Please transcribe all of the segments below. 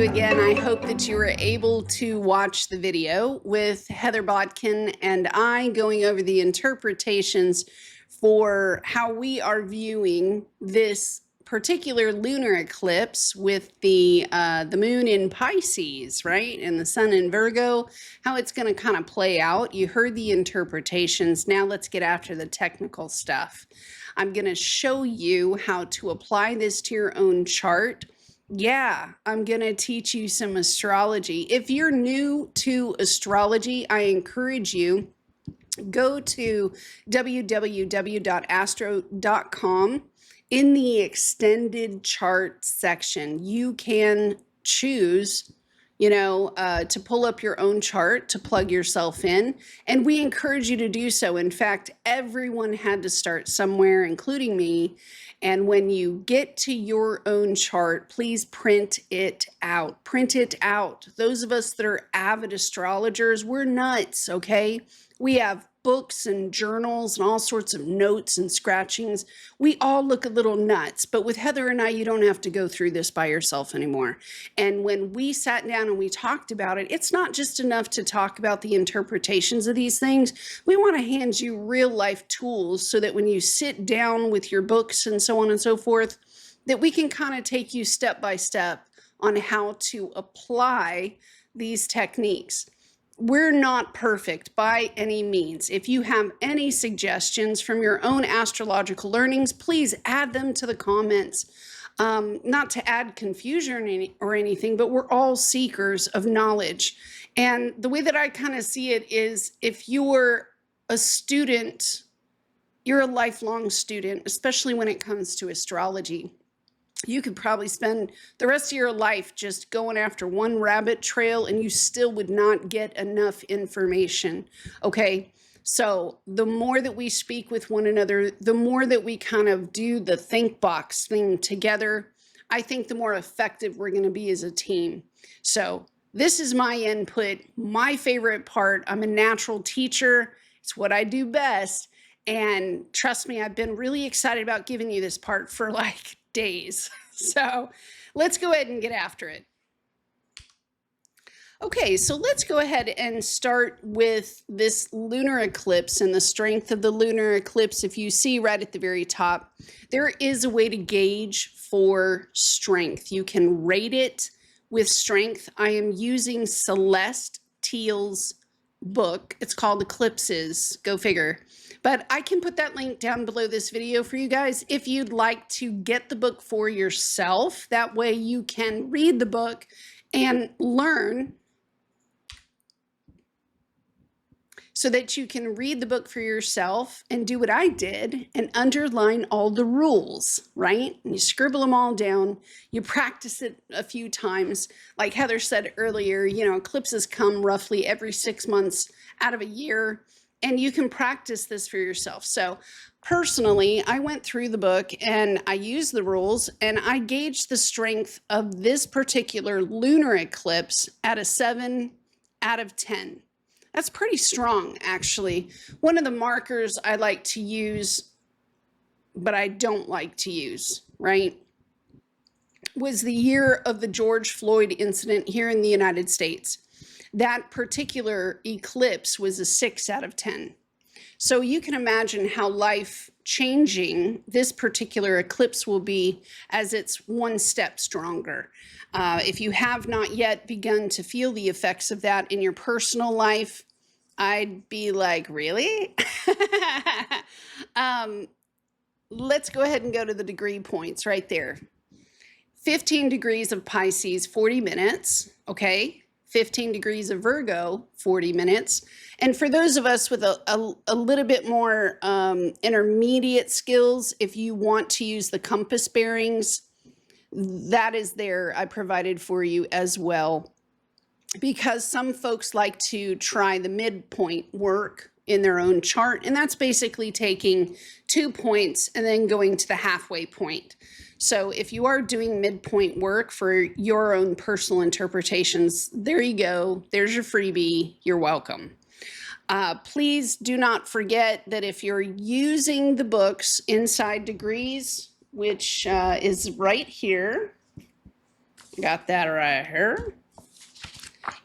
again. I hope that you were able to watch the video with Heather Bodkin and I going over the interpretations for how we are viewing this particular lunar eclipse with the moon in Pisces, right? And the sun in Virgo, how it's going to kind of play out. You heard the interpretations. Now let's get after the technical stuff. I'm going to show you how to apply this to your own chart. Yeah, I'm going to teach you some astrology. If you're new to astrology, I encourage you, go to www.astro.com. In the extended chart section, you can choose, to pull up your own chart to plug yourself in. And we encourage you to do so. In fact, everyone had to start somewhere, including me. And when you get to your own chart, please print it out. Print it out. Those of us that are avid astrologers, we're nuts, okay? We have books and journals and all sorts of notes and scratchings. We all look a little nuts, but with Heather and I, you don't have to go through this by yourself anymore. And when we sat down and we talked about it, it's not just enough to talk about the interpretations of these things. We want to hand you real life tools so that when you sit down with your books and so on and so forth, that we can kind of take you step by step on how to apply these techniques. We're not perfect by any means. If you have any suggestions from your own astrological learnings, please add them to the comments. Not to add confusion or anything, but we're all seekers of knowledge. And the way that I kind of see it is, if you're a student, you're a lifelong student, especially when it comes to astrology. You could probably spend the rest of your life just going after one rabbit trail and you still would not get enough information, okay? So the more that we speak with one another, the more that we kind of do the think box thing together, I think the more effective we're going to be as a team. So this is my input, my favorite part. I'm a natural teacher. It's what I do best. And trust me, I've been really excited about giving you this part for like days. So let's go ahead and get after it. Okay, so let's go ahead and start with this lunar eclipse and the strength of the lunar eclipse. If you see right at the very top, there is a way to gauge for strength. You can rate it with strength. I am using Celeste Teal's book. It's called Eclipses, go figure. But I can put that link down below this video for you guys if you'd like to get the book for yourself. That way you can read the book and learn, so that you can read the book for yourself and do what I did and underline all the rules, right? And you scribble them all down. You practice it a few times. Like Heather said earlier, eclipses come roughly every 6 months out of a year. And you can practice this for yourself. So personally, I went through the book and I used the rules and I gauged the strength of this particular lunar eclipse at a 7 out of 10. That's pretty strong, actually. One of the markers I like to use, but I don't like to use, right, was the year of the George Floyd incident here in the United States. That particular eclipse was a 6 out of 10. So you can imagine how life-changing this particular eclipse will be as it's one step stronger. If you have not yet begun to feel the effects of that in your personal life, I'd be like, really? Let's go ahead and go to the degree points right there. 15 degrees of Pisces, 40 minutes, okay? 15 degrees of Virgo, 40 minutes. And for those of us with a little bit more intermediate skills, if you want to use the compass bearings, that is there. I provided for you as well. Because some folks like to try the midpoint work in their own chart. And that's basically taking 2 points and then going to the halfway point. So if you are doing midpoint work for your own personal interpretations, there you go. There's your freebie. You're welcome. Please do not forget that if you're using the books inside degrees, which is right here, Got that right here.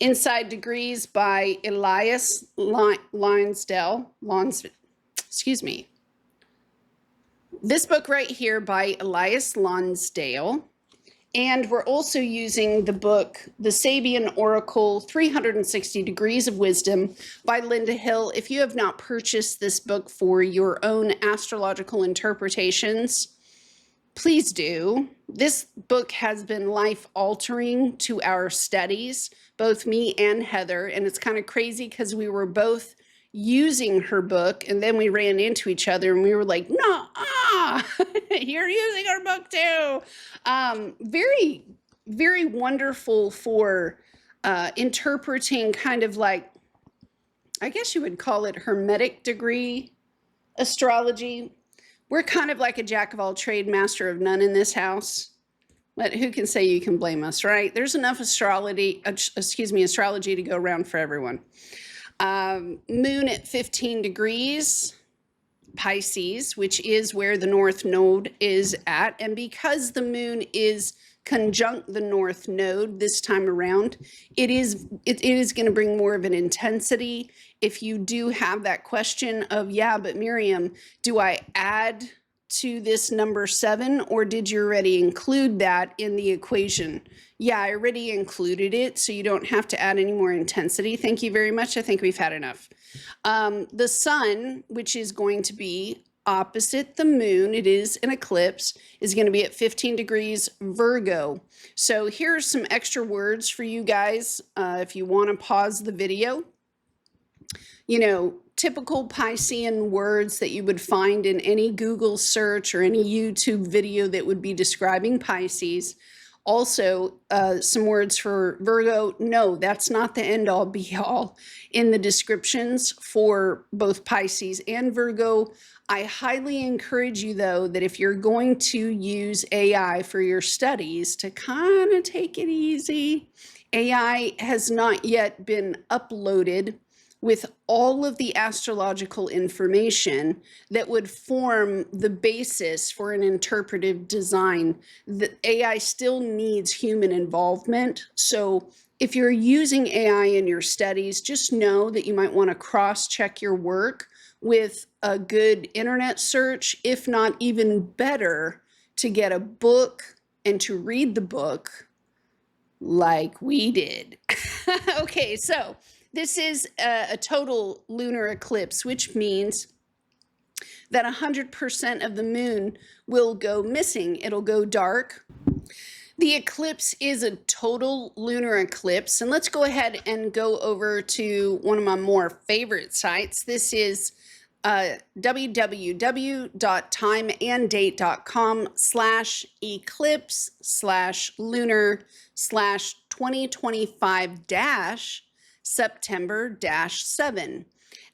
Inside Degrees by Elias Lonsdale. Excuse me. This book right here by Elias Lonsdale. And we're also using the book, The Sabian Oracle, 360 Degrees of Wisdom by Linda Hill. If you have not purchased this book for your own astrological interpretations, please do. This book has been life-altering to our studies, both me and Heather, and it's kind of crazy because we were both using her book, and then we ran into each other and we were like, no, you're using our book too. Very, very wonderful for interpreting kind of like, I guess you would call it Hermetic degree astrology. We're kind of like a jack of all trade, master of none in this house. But who can say you can blame us, right? There's enough astrology to go around for everyone. Moon at 15 degrees, Pisces, which is where the North Node is at. And because the moon is conjunct the North Node this time around, it is going to bring more of an intensity. If you do have that question of, yeah, but Miriam, do I add to this number 7, or did you already include that in the equation? Yeah, I already included it, so you don't have to add any more intensity. Thank you very much. I think we've had enough. The sun, which is going to be opposite the moon, it is an eclipse, is going to be at 15 degrees Virgo. So here's some extra words for you guys if you want to pause the video. You know, typical Piscean words that you would find in any Google search or any YouTube video that would be describing Pisces. Also, some words for Virgo. No, that's not the end all be all in the descriptions for both Pisces and Virgo. I highly encourage you, though, that if you're going to use AI for your studies, to kind of take it easy. AI has not yet been uploaded with all of the astrological information that would form the basis for an interpretive design. The AI still needs human involvement. So if you're using AI in your studies, just know that you might want to cross-check your work with a good internet search, if not even better, to get a book and to read the book like we did. Okay, so this is a total lunar eclipse, which means that 100% of the moon will go missing. It'll go dark. The eclipse is a total lunar eclipse. And let's go ahead and go over to one of my more favorite sites. This is www.timeanddate.com/eclipse/lunar/2025- September-7.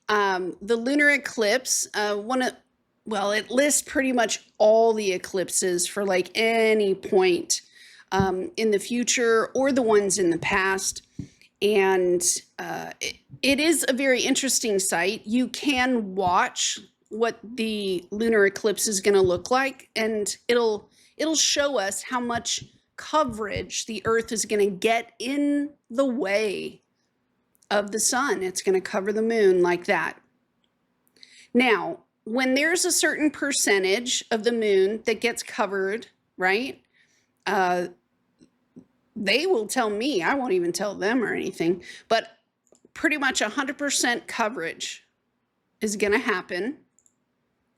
The lunar eclipse, it lists pretty much all the eclipses for like any point in the future or the ones in the past. And it is a very interesting site. You can watch what the lunar eclipse is going to look like, and it'll show us how much coverage the Earth is going to get in the way of the sun. It's going to cover the moon like that. Now, when there's a certain percentage of the moon that gets covered, right? They will tell me, I won't even tell them or anything, but pretty much 100% coverage is going to happen.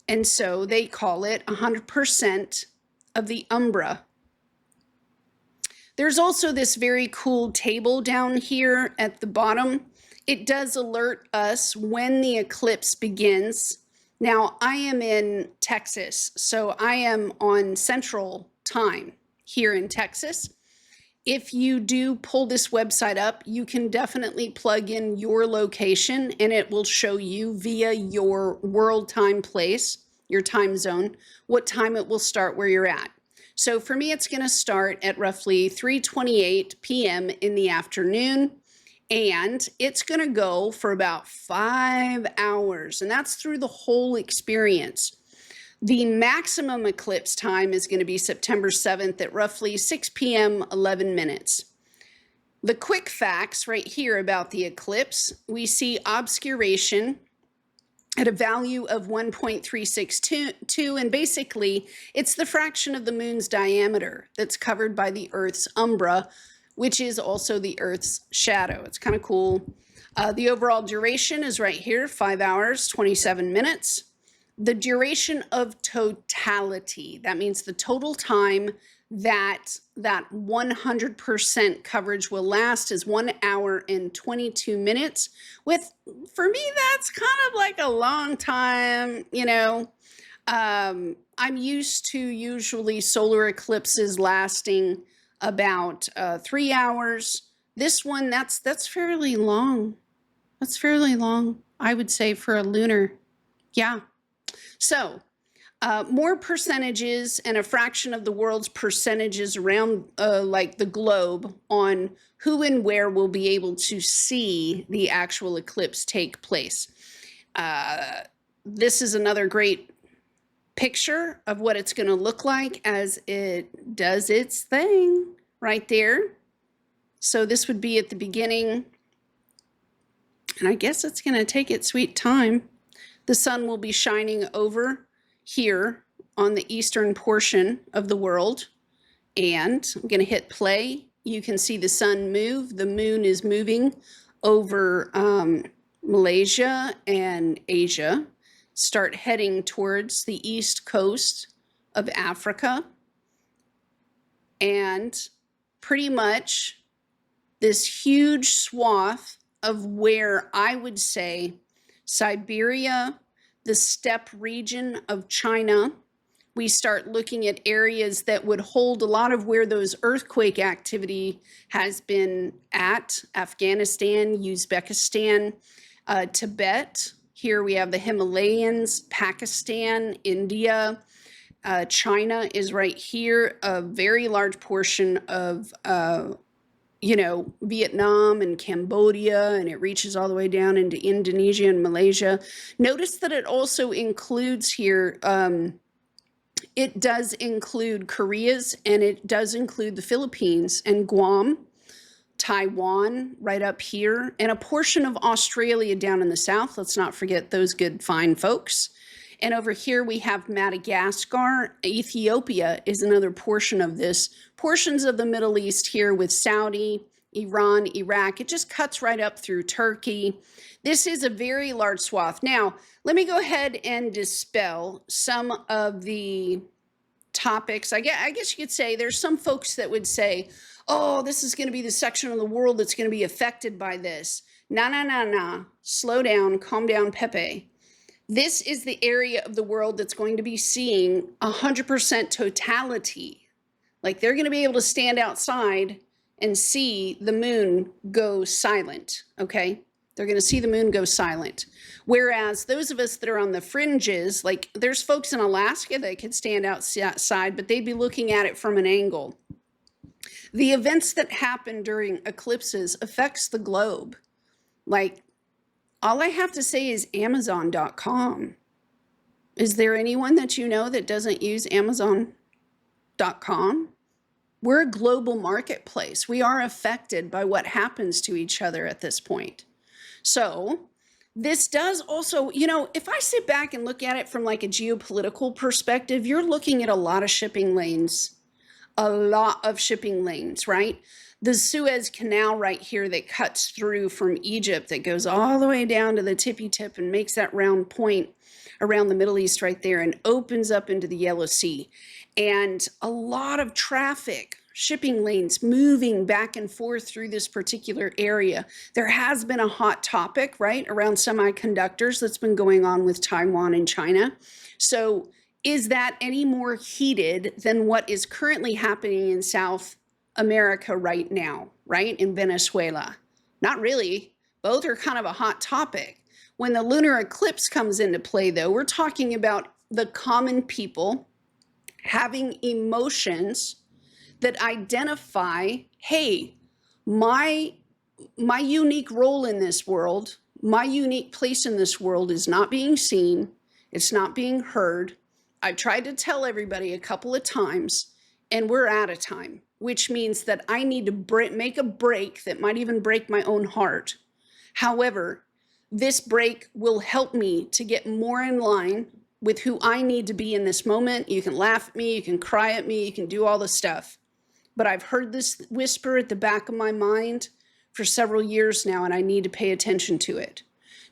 And so they call it 100% of the umbra. There's also this very cool table down here at the bottom. It does alert us when the eclipse begins. Now, I am in Texas, so I am on Central Time here in Texas. If you do pull this website up, you can definitely plug in your location and it will show you via your world time place, your time zone, what time it will start where you're at. So for me, it's going to start at roughly 3:28 p.m. in the afternoon, and it's going to go for about 5 hours, and that's through the whole experience. The maximum eclipse time is going to be September 7th at roughly 6 p.m. 11 minutes. The quick facts right here about the eclipse, we see obscuration at a value of 1.362, and basically it's the fraction of the moon's diameter that's covered by the Earth's umbra, which is also the Earth's shadow. It's kind of cool. The overall duration is right here, 5 hours, 27 minutes. The duration of totality, that means the total time that 100% coverage will last, is 1 hour and 22 minutes. For me, that's kind of like a long time, you know. I'm used to usually solar eclipses lasting about 3 hours. This one, that's fairly long. That's fairly long, I would say, for a lunar. Yeah. So more percentages and a fraction of the world's percentages around like the globe on who and where will be able to see the actual eclipse take place. This is another great picture of what it's going to look like as it does its thing right there. So this would be at the beginning, and I guess it's going to take its sweet time. The sun will be shining over here on the eastern portion of the world, and I'm going to hit play. You can see the sun move. The moon is moving over Malaysia and Asia. Start heading towards the east coast of Africa, and pretty much this huge swath of where I would say Siberia, the steppe region of China, we start looking at areas that would hold a lot of where those earthquake activity has been at: Afghanistan, Uzbekistan, Tibet. Here we have the Himalayas, Pakistan, India. China is right here. A very large portion of Vietnam and Cambodia, and it reaches all the way down into Indonesia and Malaysia. Notice that it also includes here, it does include Koreas, and it does include the Philippines and Guam, Taiwan right up here, and a portion of Australia down in the south. Let's not forget those good, fine folks. And over here we have Madagascar. Ethiopia is another portion of this. Portions of the Middle East here with Saudi, Iran, Iraq. It just cuts right up through Turkey. This is a very large swath. Now, let me go ahead and dispel some of the topics. I guess you could say there's some folks that would say, oh, this is going to be the section of the world that's going to be affected by this. Nah. Slow down, calm down, Pepe. This is the area of the world that's going to be seeing 100% totality. Like, they're going to be able to stand outside and see the moon go silent, okay? They're going to see the moon go silent. Whereas those of us that are on the fringes, like there's folks in Alaska that could stand outside, but they'd be looking at it from an angle. The events that happen during eclipses affects the globe. Like, all I have to say is Amazon.com. Is there anyone that you know that doesn't use Amazon.com? We're a global marketplace. We are affected by what happens to each other at this point. So this does also, if I sit back and look at it from like a geopolitical perspective, you're looking at a lot of shipping lanes. A lot of shipping lanes, right? The Suez Canal right here that cuts through from Egypt, that goes all the way down to the tippy tip and makes that round point around the Middle East right there and opens up into the Yellow Sea. And a lot of traffic, shipping lanes moving back and forth through this particular area. There has been a hot topic, right, around semiconductors that's been going on with Taiwan and China. So is that any more heated than what is currently happening in South America right now, right? In Venezuela? Not really. Both are kind of a hot topic. When the lunar eclipse comes into play, though, we're talking about the common people having emotions that identify, hey, my unique role in this world, my unique place in this world is not being seen, it's not being heard. I've tried to tell everybody a couple of times, and we're out of time, which means that I need to make a break that might even break my own heart. However, this break will help me to get more in line with who I need to be in this moment. You can laugh at me, you can cry at me, you can do all the stuff. But I've heard this whisper at the back of my mind for several years now, and I need to pay attention to it.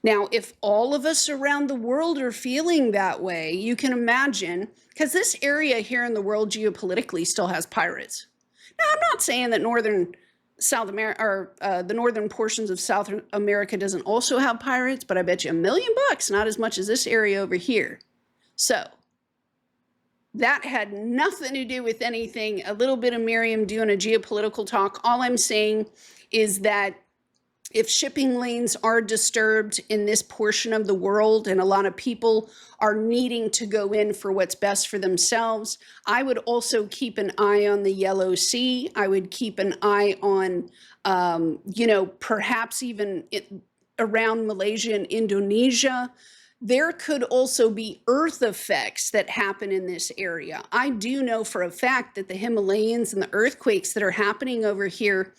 Now, if all of us around the world are feeling that way, you can imagine, because this area here in the world geopolitically still has pirates. Now, I'm not saying that South America or the northern portions of South America doesn't also have pirates, but I bet you $1 million, not as much as this area over here. So that had nothing to do with anything. A little bit of Miriam doing a geopolitical talk. All I'm saying is that if shipping lanes are disturbed in this portion of the world and a lot of people are needing to go in for what's best for themselves, I would also keep an eye on the Yellow Sea. I would keep an eye on, perhaps even around Malaysia and Indonesia. There could also be earth effects that happen in this area. I do know for a fact that the Himalayas and the earthquakes that are happening over here,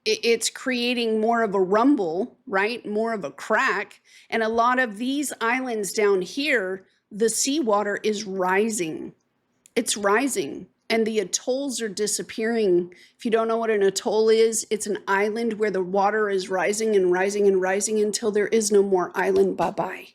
it's creating more of a rumble, right? More of a crack. And a lot of these islands down here, the seawater is rising. It's rising. And the atolls are disappearing. If you don't know what an atoll is, it's an island where the water is rising and rising and rising until there is no more island. Bye-bye.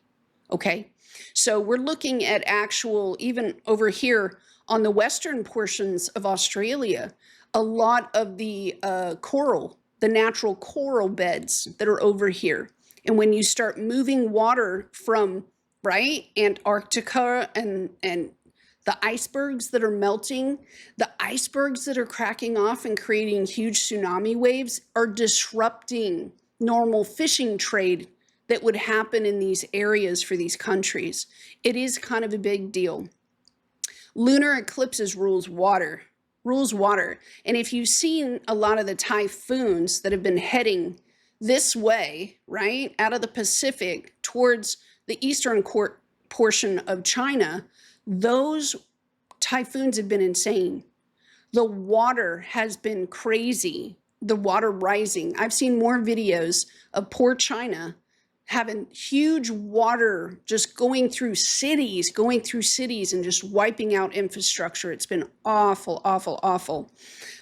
Okay? So we're looking at actual, even over here on the western portions of Australia, a lot of the coral, the natural coral beds that are over here. And when you start moving water from, right, Antarctica and the icebergs that are melting, the icebergs that are cracking off and creating huge tsunami waves are disrupting normal fishing trade that would happen in these areas for these countries. It is kind of a big deal. Lunar eclipses rules water. And if you've seen a lot of the typhoons that have been heading this way, right, out of the Pacific towards the eastern portion of China, those typhoons have been insane. The water has been crazy, the water rising. I've seen more videos of poor China having huge water just going through cities and just wiping out infrastructure. It's been awful, awful, awful.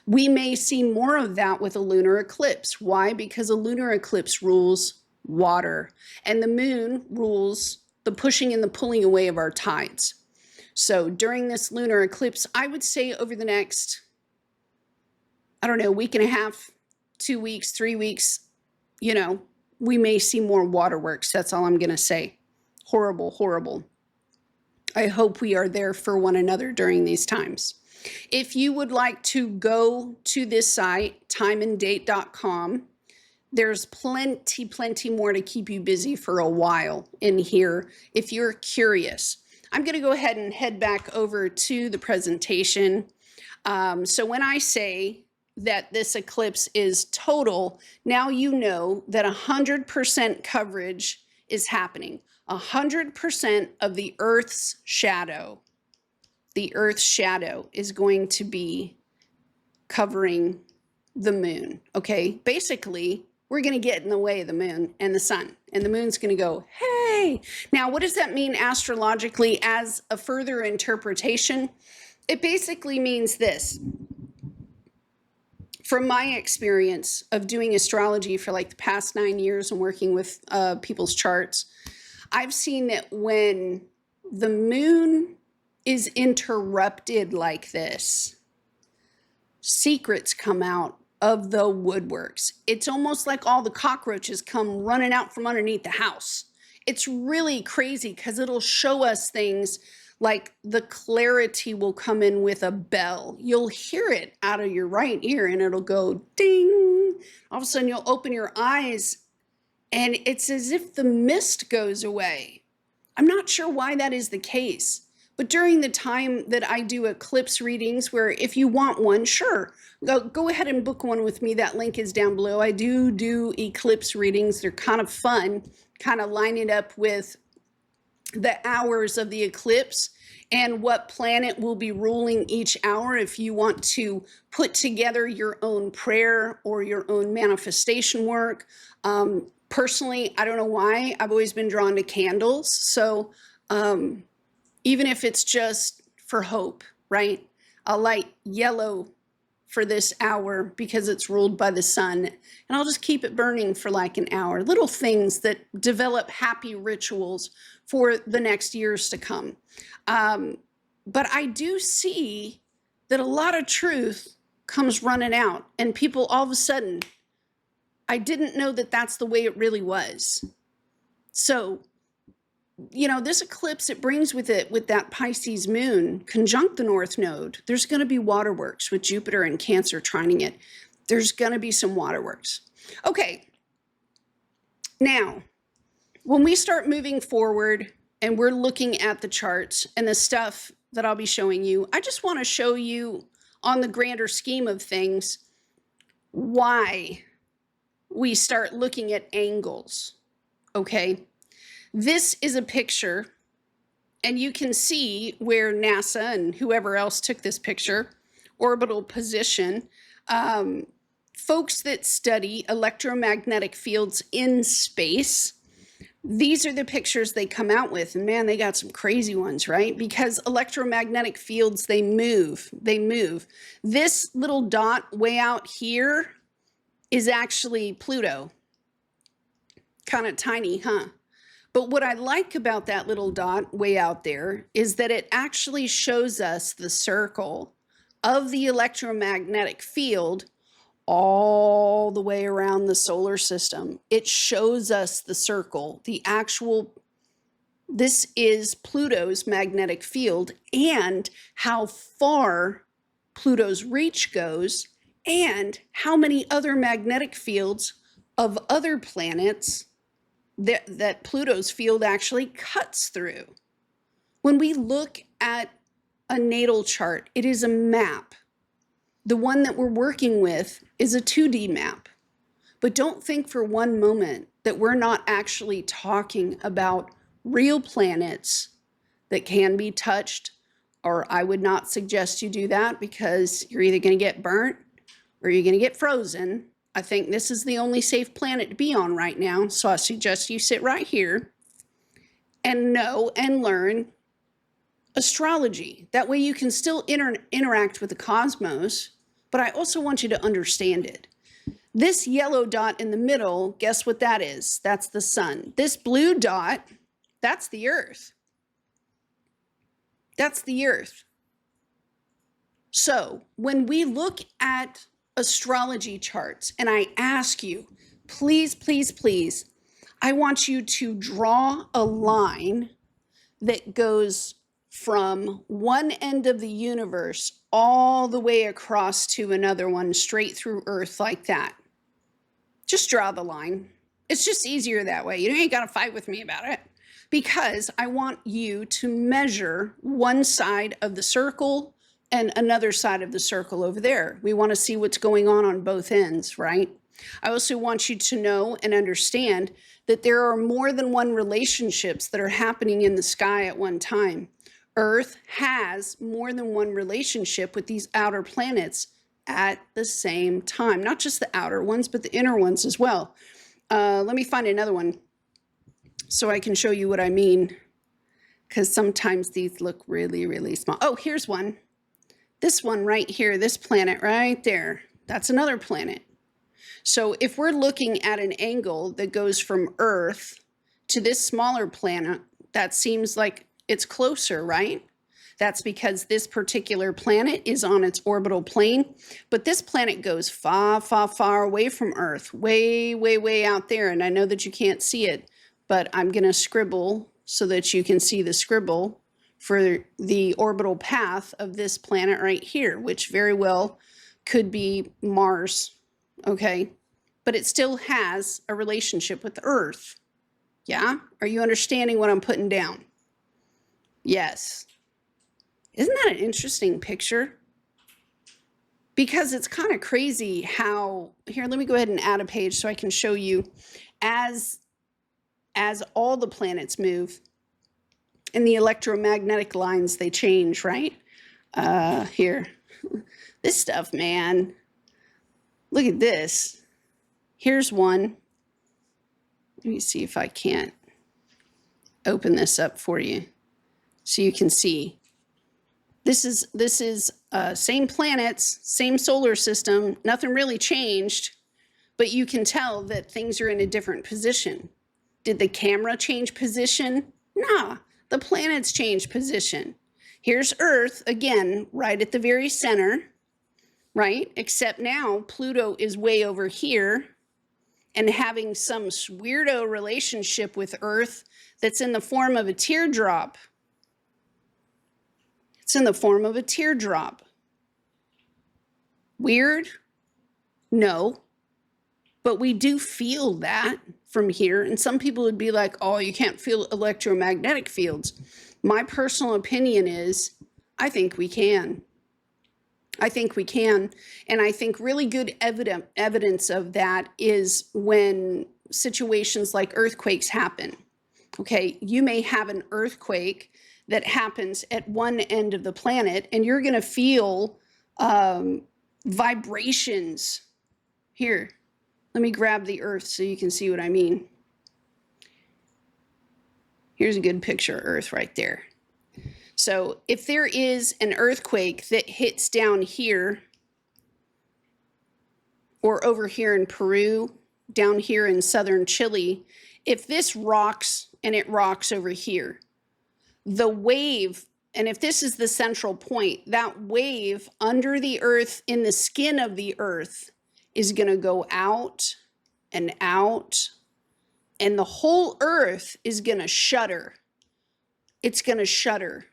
We may see more of that with a lunar eclipse. Why? Because a lunar eclipse rules water, and the moon rules the pushing and the pulling away of our tides. So during this lunar eclipse, I would say over the next, week and a half, 2 weeks, 3 weeks, we may see more waterworks. That's all I'm going to say. Horrible, horrible. I hope we are there for one another during these times. If you would like to go to this site, timeanddate.com, there's plenty more to keep you busy for a while in here if you're curious. I'm going to go ahead and head back over to the presentation. So when I say that this eclipse is total, now you know that 100% coverage is happening. 100% of the Earth's shadow is going to be covering the moon, okay? Basically, we're going to get in the way of the moon and the sun, and the moon's going to go, hey. Now, what does that mean astrologically as a further interpretation? It basically means this. From my experience of doing astrology for like the past 9 years and working with people's charts, I've seen that when the moon is interrupted like this, secrets come out of the woodworks. It's almost like all the cockroaches come running out from underneath the house. It's really crazy because it'll show us things like the clarity will come in with a bell. You'll hear it out of your right ear and it'll go ding. All of a sudden you'll open your eyes and it's as if the mist goes away. I'm not sure why that is the case, but during the time that I do eclipse readings, where if you want one, sure, go ahead and book one with me. That link is down below. I do eclipse readings. They're kind of fun, kind of line it up with the hours of the eclipse and what planet will be ruling each hour if you want to put together your own prayer or your own manifestation work. Personally, I don't know why, I've always been drawn to candles. So even if it's just for hope, right? I'll light yellow for this hour because it's ruled by the sun, and I'll just keep it burning for like an hour. Little things that develop happy rituals for the next years to come. But I do see that a lot of truth comes running out, and people all of a sudden, I didn't know that that's the way it really was. So, you know, this eclipse, it brings with it, with that Pisces moon conjunct the North Node, there's going to be waterworks with Jupiter and Cancer trining it. There's going to be some waterworks. Okay. Now, when we start moving forward and we're looking at the charts and the stuff that I'll be showing you, I just want to show you on the grander scheme of things why we start looking at angles. Okay. This is a picture, and you can see where NASA and whoever else took this picture, orbital position, folks that study electromagnetic fields in space, these are the pictures they come out with. And man, they got some crazy ones, right? Because electromagnetic fields, they move. This little dot way out here is actually Pluto. Kind of tiny, huh? But what I like about that little dot way out there is that it actually shows us the circle of the electromagnetic field all the way around the solar system. It shows us the circle, the actual, this is Pluto's magnetic field and how far Pluto's reach goes and how many other magnetic fields of other planets that Pluto's field actually cuts through. When we look at a natal chart, it is a map. The one that we're working with is a 2D map. But don't think for one moment that we're not actually talking about real planets that can be touched, or I would not suggest you do that because you're either going to get burnt or you're going to get frozen. I think this is the only safe planet to be on right now. So I suggest you sit right here and know and learn astrology. That way you can still interact with the cosmos, but I also want you to understand it. This yellow dot in the middle, guess what that is? That's the sun. This blue dot, that's the earth. That's the earth. So when we look at astrology charts, and I ask you, please, please, please, I want you to draw a line that goes from one end of the universe all the way across to another one, straight through Earth like that. Just draw the line. It's just easier that way. You ain't got to fight with me about it, because I want you to measure one side of the circle and another side of the circle over there. We want to see what's going on both ends, right? I also want you to know and understand that there are more than one relationships that are happening in the sky at one time. Earth has more than one relationship with these outer planets at the same time. Not just the outer ones, but the inner ones as well. Let me find another one so I can show you what I mean, because sometimes these look really, really small. Oh, here's one. This one right here, this planet right there, that's another planet. So if we're looking at an angle that goes from Earth to this smaller planet, that seems like it's closer, right? That's because this particular planet is on its orbital plane, but this planet goes far, far, far away from Earth, way, way, way out there. And I know that you can't see it, but I'm going to scribble so that you can see the scribble for the orbital path of this planet right here, which very well could be Mars, okay? But it still has a relationship with Earth, yeah? Are you understanding what I'm putting down? Yes. Isn't that an interesting picture? Because it's kind of crazy how, here, let me go ahead and add a page so I can show you as all the planets move, And the electromagnetic lines, they change, right? Here. This stuff, man. Look at this. Here's one. Let me see if I can't open this up for you so you can see. This is same planets, same solar system. Nothing really changed, but you can tell that things are in a different position. Did the camera change position? Nah, the planets changed position. Here's Earth, again, right at the very center, right? Except now Pluto is way over here and having some weirdo relationship with Earth that's in the form of a teardrop. It's in the form of a teardrop. Weird? No. But we do feel that from here. And some people would be like, oh, you can't feel electromagnetic fields. My personal opinion is, I think we can. I think we can. And I think really good evidence of that is when situations like earthquakes happen. Okay, you may have an earthquake that happens at one end of the planet, and you're going to feel vibrations. Here, let me grab the Earth so you can see what I mean. Here's a good picture of Earth right there. So if there is an earthquake that hits down here, or over here in Peru, down here in southern Chile, if this rocks and it rocks over here, the wave, and if this is the central point, that wave under the Earth, in the skin of the Earth, is going to go out, and the whole Earth is going to shudder. It's going to shudder,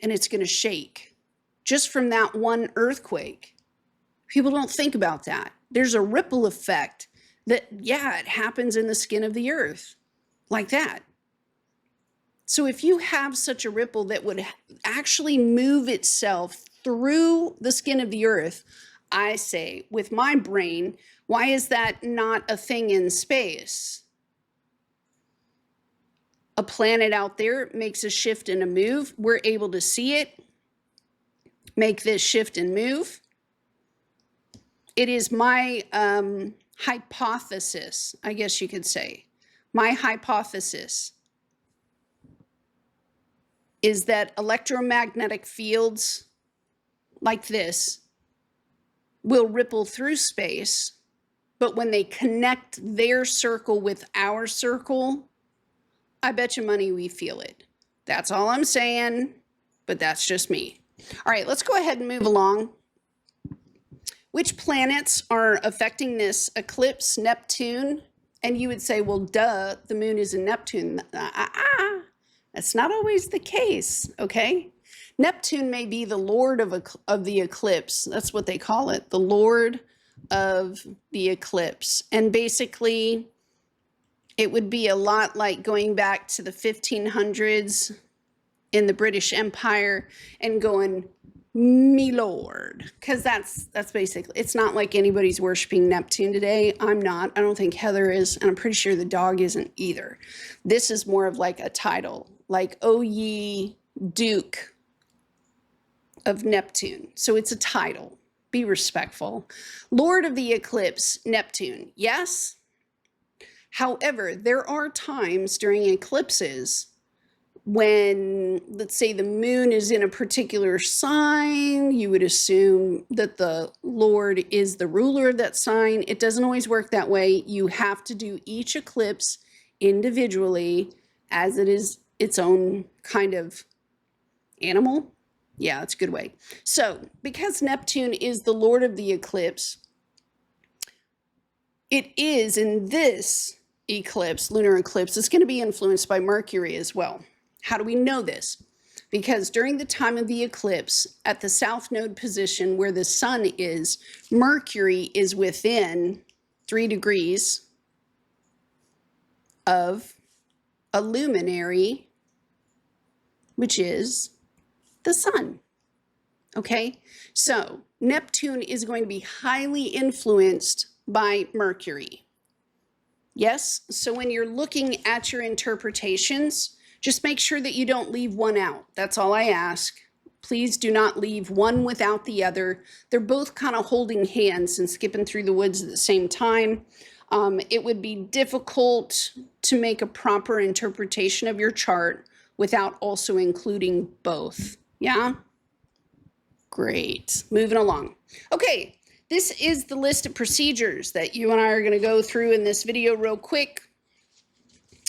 and it's going to shake just from that one earthquake. People don't think about that. There's a ripple effect that, yeah, it happens in the skin of the Earth like that. So if you have such a ripple that would actually move itself through the skin of the Earth, I say, with my brain, why is that not a thing in space? A planet out there makes a shift and a move. We're able to see it, make this shift and move. It is my hypothesis, I guess you could say. My hypothesis is that electromagnetic fields like this will ripple through space, but when they connect their circle with our circle, I bet you money we feel it. That's all I'm saying, but that's just me. All right, let's go ahead and move along. Which planets are affecting this eclipse? Neptune. And you would say, well, duh, the moon is in Neptune. That's not always the case, okay? Neptune may be the lord of the eclipse. That's what they call it, the lord of the eclipse. And basically, it would be a lot like going back to the 1500s in the British Empire and going, me lord, because that's basically, it's not like anybody's worshiping Neptune today. I'm not. I don't think Heather is, and I'm pretty sure the dog isn't either. This is more of like a title, like, O ye Duke of Neptune. So it's a title. Be respectful. Lord of the eclipse, Neptune. Yes. However, there are times during eclipses when, let's say, the moon is in a particular sign, you would assume that the Lord is the ruler of that sign. It doesn't always work that way. You have to do each eclipse individually as it is its own kind of animal. Yeah, that's a good way. So, because Neptune is the Lord of the eclipse, it is in this eclipse, lunar eclipse, it's going to be influenced by Mercury as well. How do we know this? Because during the time of the eclipse, at the south node position where the sun is, Mercury is within 3 degrees of a luminary, which is the sun. Okay, so Neptune is going to be highly influenced by Mercury. Yes, so when you're looking at your interpretations, Just make sure that you don't leave one out. That's all I ask. Please do not leave one without the other. They're both kind of holding hands and skipping through the woods at the same time. It would be difficult to make a proper interpretation of your chart without also including both. Yeah? Great. Moving along. Okay, this is the list of procedures that you and I are going to go through in this video real quick.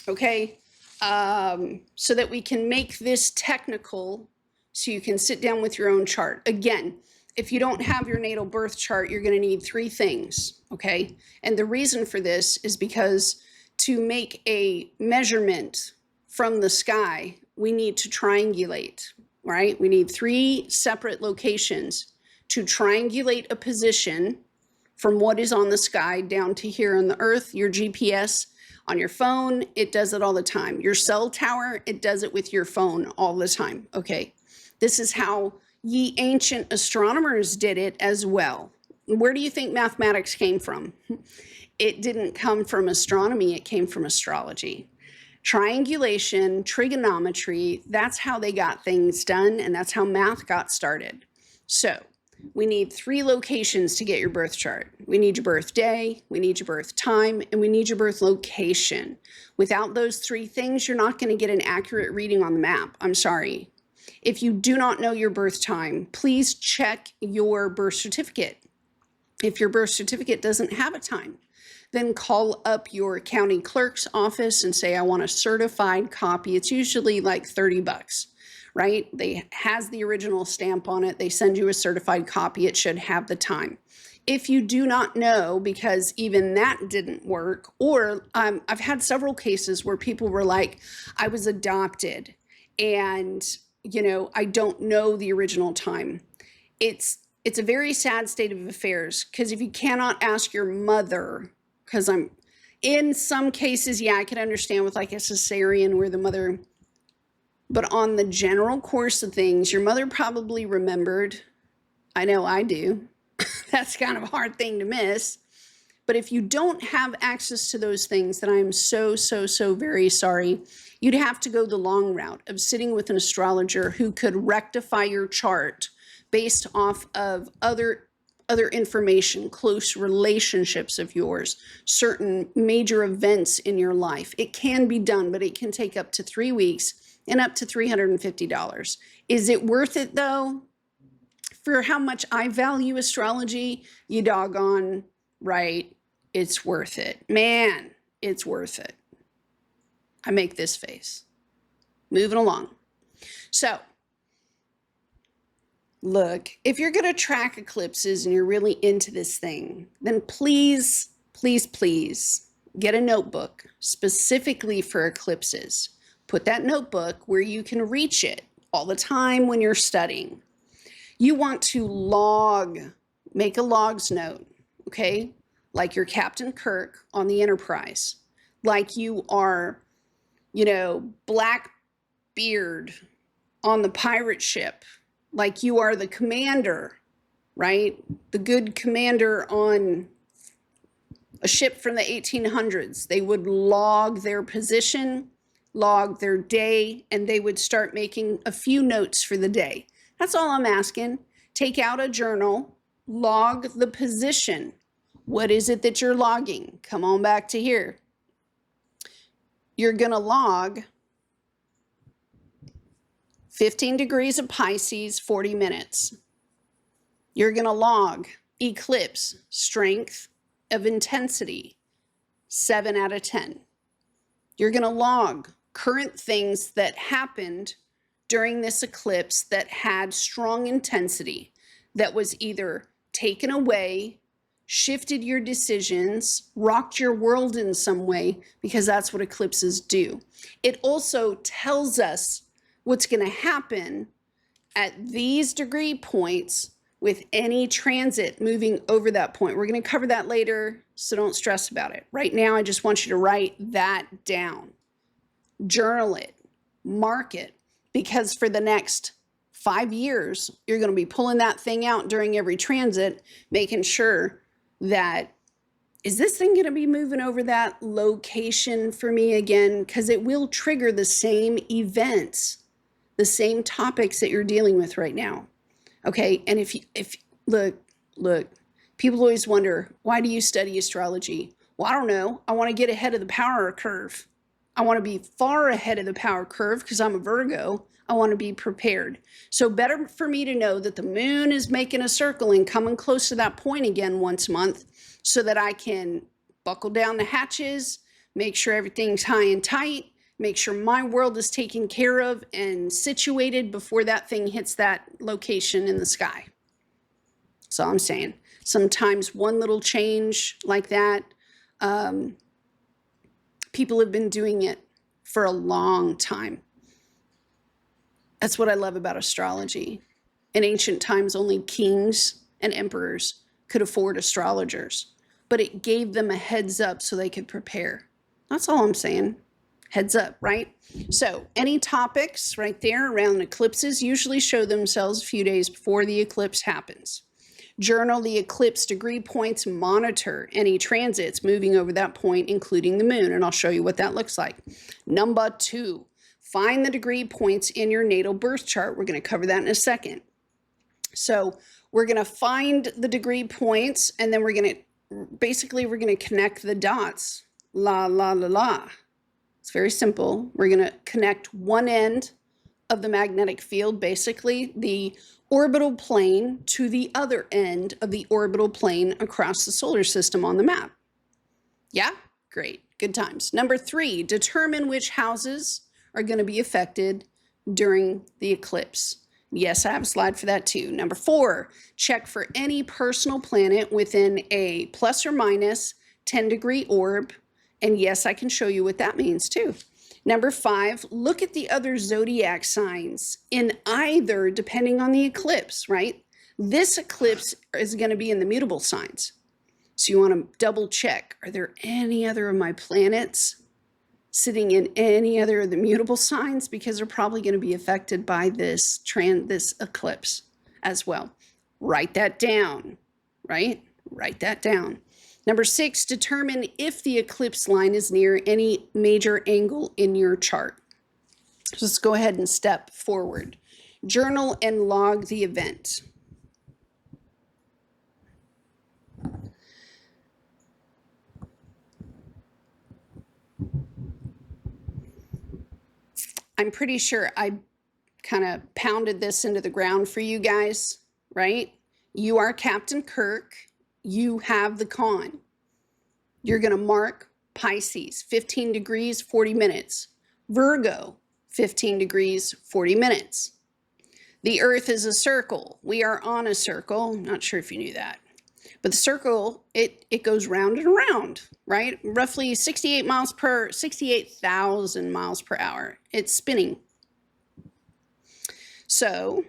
Okay, so that we can make this technical so you can sit down with your own chart. Again, if you don't have your natal birth chart, you're going to need 3 things, okay? And the reason for this is because to make a measurement from the sky, we need to triangulate, right? We need 3 separate locations to triangulate a position from what is on the sky down to here on the earth. Your GPS on your phone, it does it all the time. Your cell tower, it does it with your phone all the time, okay? This is how ye ancient astronomers did it as well. Where do you think mathematics came from? It didn't come from astronomy, it came from astrology. Triangulation, trigonometry, that's how they got things done, and that's how math got started. So we need 3 locations to get your birth chart. We need your birthday, we need your birth time, and we need your birth location. Without those 3 things, you're not going to get an accurate reading on the map. I'm sorry. If you do not know your birth time, please check your birth certificate. If your birth certificate doesn't have a time, then call up your county clerk's office and say, I want a certified copy. It's usually like 30 bucks, right? They has the original stamp on it. They send you a certified copy. It should have the time. If you do not know, because even that didn't work, or I've had several cases where people were like, I was adopted and you know, I don't know the original time. It's a very sad state of affairs, because if you cannot ask your mother, because I'm in some cases, yeah, I can understand with like a cesarean where the mother, but on the general course of things, your mother probably remembered. I know I do. That's kind of a hard thing to miss. But if you don't have access to those things, then I am so very sorry. You'd have to go the long route of sitting with an astrologer who could rectify your chart based off of other information, close relationships of yours, certain major events in your life. It can be done, but it can take up to 3 weeks and up to $350. Is it worth it though? For how much I value astrology, you doggone right, it's worth it. Man, it's worth it. I make this face. Moving along. So, look, if you're going to track eclipses and you're really into this thing, then please get a notebook specifically for eclipses. Put that notebook where you can reach it all the time when you're studying. You want to log, make a logs note, okay? Like you're Captain Kirk on the Enterprise. Like you are, you know, Blackbeard on the pirate ship. Like you are the commander, right? The good commander on a ship from the 1800s. They would log their position, log their day, and they would start making a few notes for the day. That's all I'm asking. Take out a journal, log the position. What is it that you're logging? Come on back to here. You're going to log 15 degrees of Pisces, 40 minutes. You're going to log eclipse, strength of intensity, 7 out of 10. You're going to log current things that happened during this eclipse that had strong intensity, that was either taken away, shifted your decisions, rocked your world in some way, because that's what eclipses do. It also tells us what's going to happen at these degree points with any transit moving over that point. We're going to cover that later, so don't stress about it. Right now, I just want you to write that down. Journal it, mark it, because for the next 5 years, you're going to be pulling that thing out during every transit, making sure that is this thing going to be moving over that location for me again? Because it will trigger the same events, the same topics that you're dealing with right now. Okay. And if look, people always wonder, why do you study astrology? Well, I don't know. I want to get ahead of the power curve. I want to be far ahead of the power curve because I'm a Virgo. I want to be prepared. So better for me to know that the moon is making a circle and coming close to that point again once a month so that I can buckle down the hatches, make sure everything's high and tight, make sure my world is taken care of and situated before that thing hits that location in the sky. That's all I'm saying. Sometimes one little change like that, people have been doing it for a long time. That's what I love about astrology. In ancient times, only kings and emperors could afford astrologers, but it gave them a heads up so they could prepare. That's all I'm saying. Heads up, right? So any topics right there around eclipses usually show themselves a few days before the eclipse happens. Journal the eclipse degree points, monitor any transits moving over that point, including the moon, and I'll show you what that looks like. Number 2, find the degree points in your natal birth chart. We're going to cover that in a second. So we're going to find the degree points, and then we're going to connect the dots. La, la, la, la. It's very simple. We're going to connect one end of the magnetic field, basically the orbital plane, to the other end of the orbital plane across the solar system on the map. Yeah? Great. Good times. Number 3, determine which houses are going to be affected during the eclipse. Yes, I have a slide for that too. Number 4, check for any personal planet within a plus or minus 10-degree orb. And yes, I can show you what that means too. Number 5, look at the other zodiac signs in either, depending on the eclipse, right? This eclipse is going to be in the mutable signs. So you want to double check, are there any other of my planets sitting in any other of the mutable signs? Because they're probably going to be affected by this eclipse as well. Write that down, right? Write that down. Number 6, determine if the eclipse line is near any major angle in your chart. So let's go ahead and step forward. Journal and log the event. I'm pretty sure I kind of pounded this into the ground for you guys, right? You are Captain Kirk. You have the con. You're going to mark Pisces, 15 degrees, 40 minutes. Virgo, 15 degrees, 40 minutes. The Earth is a circle. We are on a circle. Not sure if you knew that. But the circle, it goes round and around, right? Roughly 68,000 miles per hour. It's spinning. So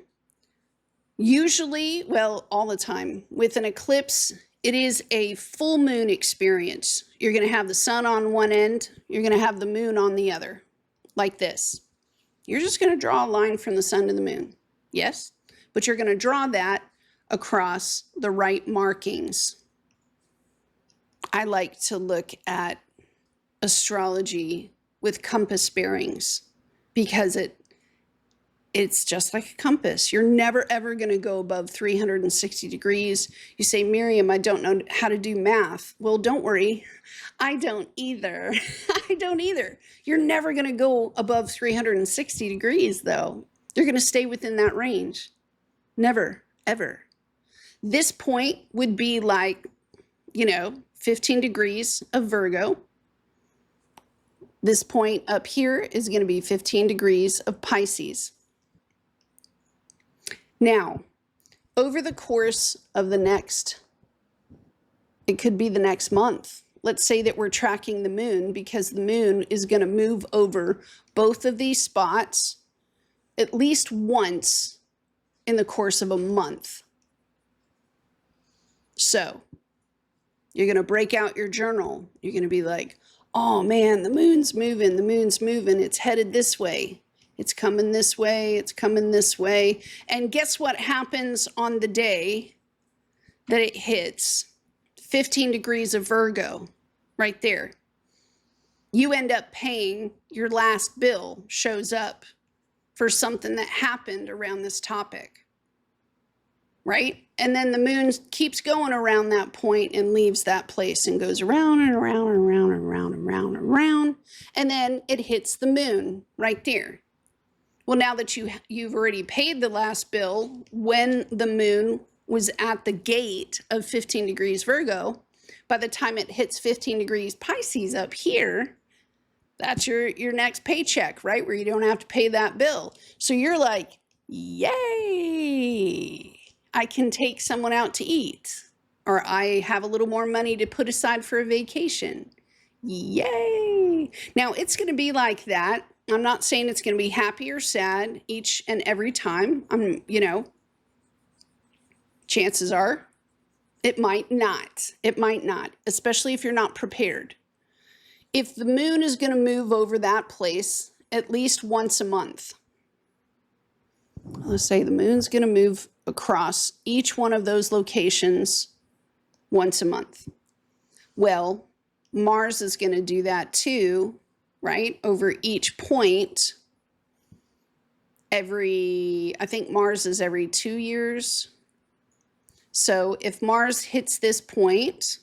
usually, well, all the time, with an eclipse, it is a full moon experience. You're going to have the sun on one end. You're going to have the moon on the other, like this. You're just going to draw a line from the sun to the moon. Yes, but you're going to draw that across the right markings. I like to look at astrology with compass bearings because it's just like a compass. You're never, ever going to go above 360 degrees. You say, Miriam, I don't know how to do math. Well, don't worry. I don't either. I don't either. You're never going to go above 360 degrees, though. You're going to stay within that range. Never, ever. This point would be like, 15 degrees of Virgo. This point up here is going to be 15 degrees of Pisces. Now, over the course of it could be the next month. Let's say that we're tracking the moon because the moon is going to move over both of these spots at least once in the course of a month. So you're going to break out your journal. You're going to be like, oh man, the moon's moving, it's headed this way. It's coming this way, it's coming this way. And guess what happens on the day that it hits 15 degrees of Virgo, right there. You end up paying, your last bill shows up for something that happened around this topic, right? And then the moon keeps going around that point and leaves that place and goes around and around and around and around and around and around. And then it hits the moon right there. Well, now that you've already paid the last bill when the moon was at the gate of 15 degrees Virgo, by the time it hits 15 degrees Pisces up here, that's your next paycheck, right? Where you don't have to pay that bill. So you're like, yay, I can take someone out to eat, or I have a little more money to put aside for a vacation. Yay. Now it's going to be like that. I'm not saying it's going to be happy or sad each and every time. Chances are it might not. It might not, especially if you're not prepared. If the moon is going to move over that place at least once a month, let's say the moon's going to move across each one of those locations once a month. Well, Mars is going to do that too, right? Over each point. I think Mars is every 2 years. So if Mars hits this point,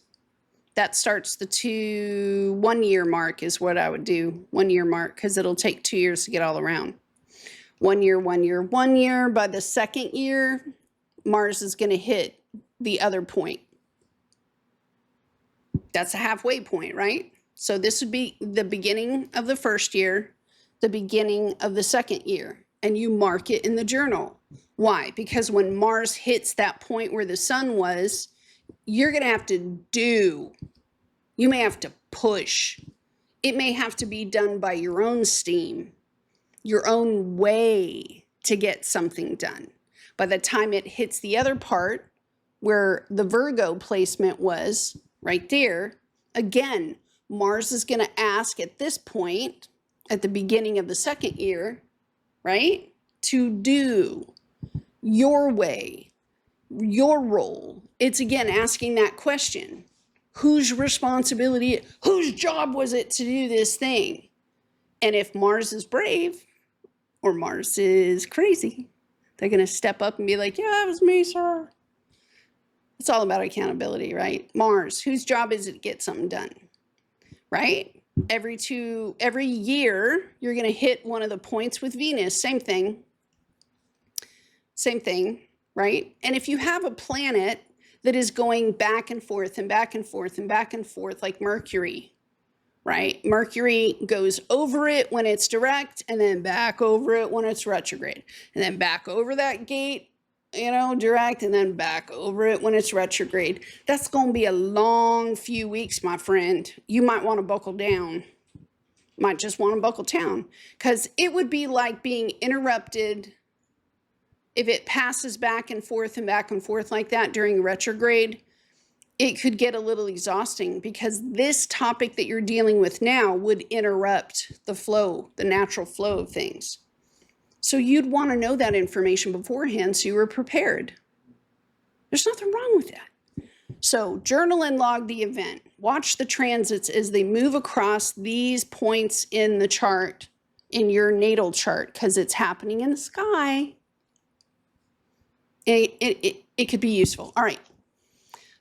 that starts the 1 year mark is what I would do. 1 year mark, because it'll take 2 years to get all around. 1 year, 1 year, 1 year. By the second year, Mars is going to hit the other point. That's a halfway point, right? So this would be the beginning of the first year, the beginning of the second year, and you mark it in the journal. Why? Because when Mars hits that point where the sun was, you're going to have to do. You may have to push. It may have to be done by your own steam, your own way to get something done. By the time it hits the other part where the Virgo placement was, right there, again, Mars is going to ask at this point, at the beginning of the second year, right, to do your way, your role. It's again asking that question. Whose responsibility, whose job was it to do this thing? And if Mars is brave or Mars is crazy, they're going to step up and be like, yeah, it was me, sir. It's all about accountability, right? Mars, whose job is it to get something done, right? Every year, you're going to hit one of the points with Venus. Same thing, right? And if you have a planet that is going back and forth and back and forth and back and forth, like Mercury, right? Mercury goes over it when it's direct and then back over it when it's retrograde, and then back over that gate, direct, and then back over it when it's retrograde. That's going to be a long few weeks, my friend. You might want to buckle down. Might just want to buckle down, because it would be like being interrupted. If it passes back and forth like that during retrograde, it could get a little exhausting, because this topic that you're dealing with now would interrupt the flow, the natural flow of things. So you'd want to know that information beforehand so you were prepared. There's nothing wrong with that. So journal and log the event. Watch the transits as they move across these points in the chart, in your natal chart, because it's happening in the sky. It could be useful. All right.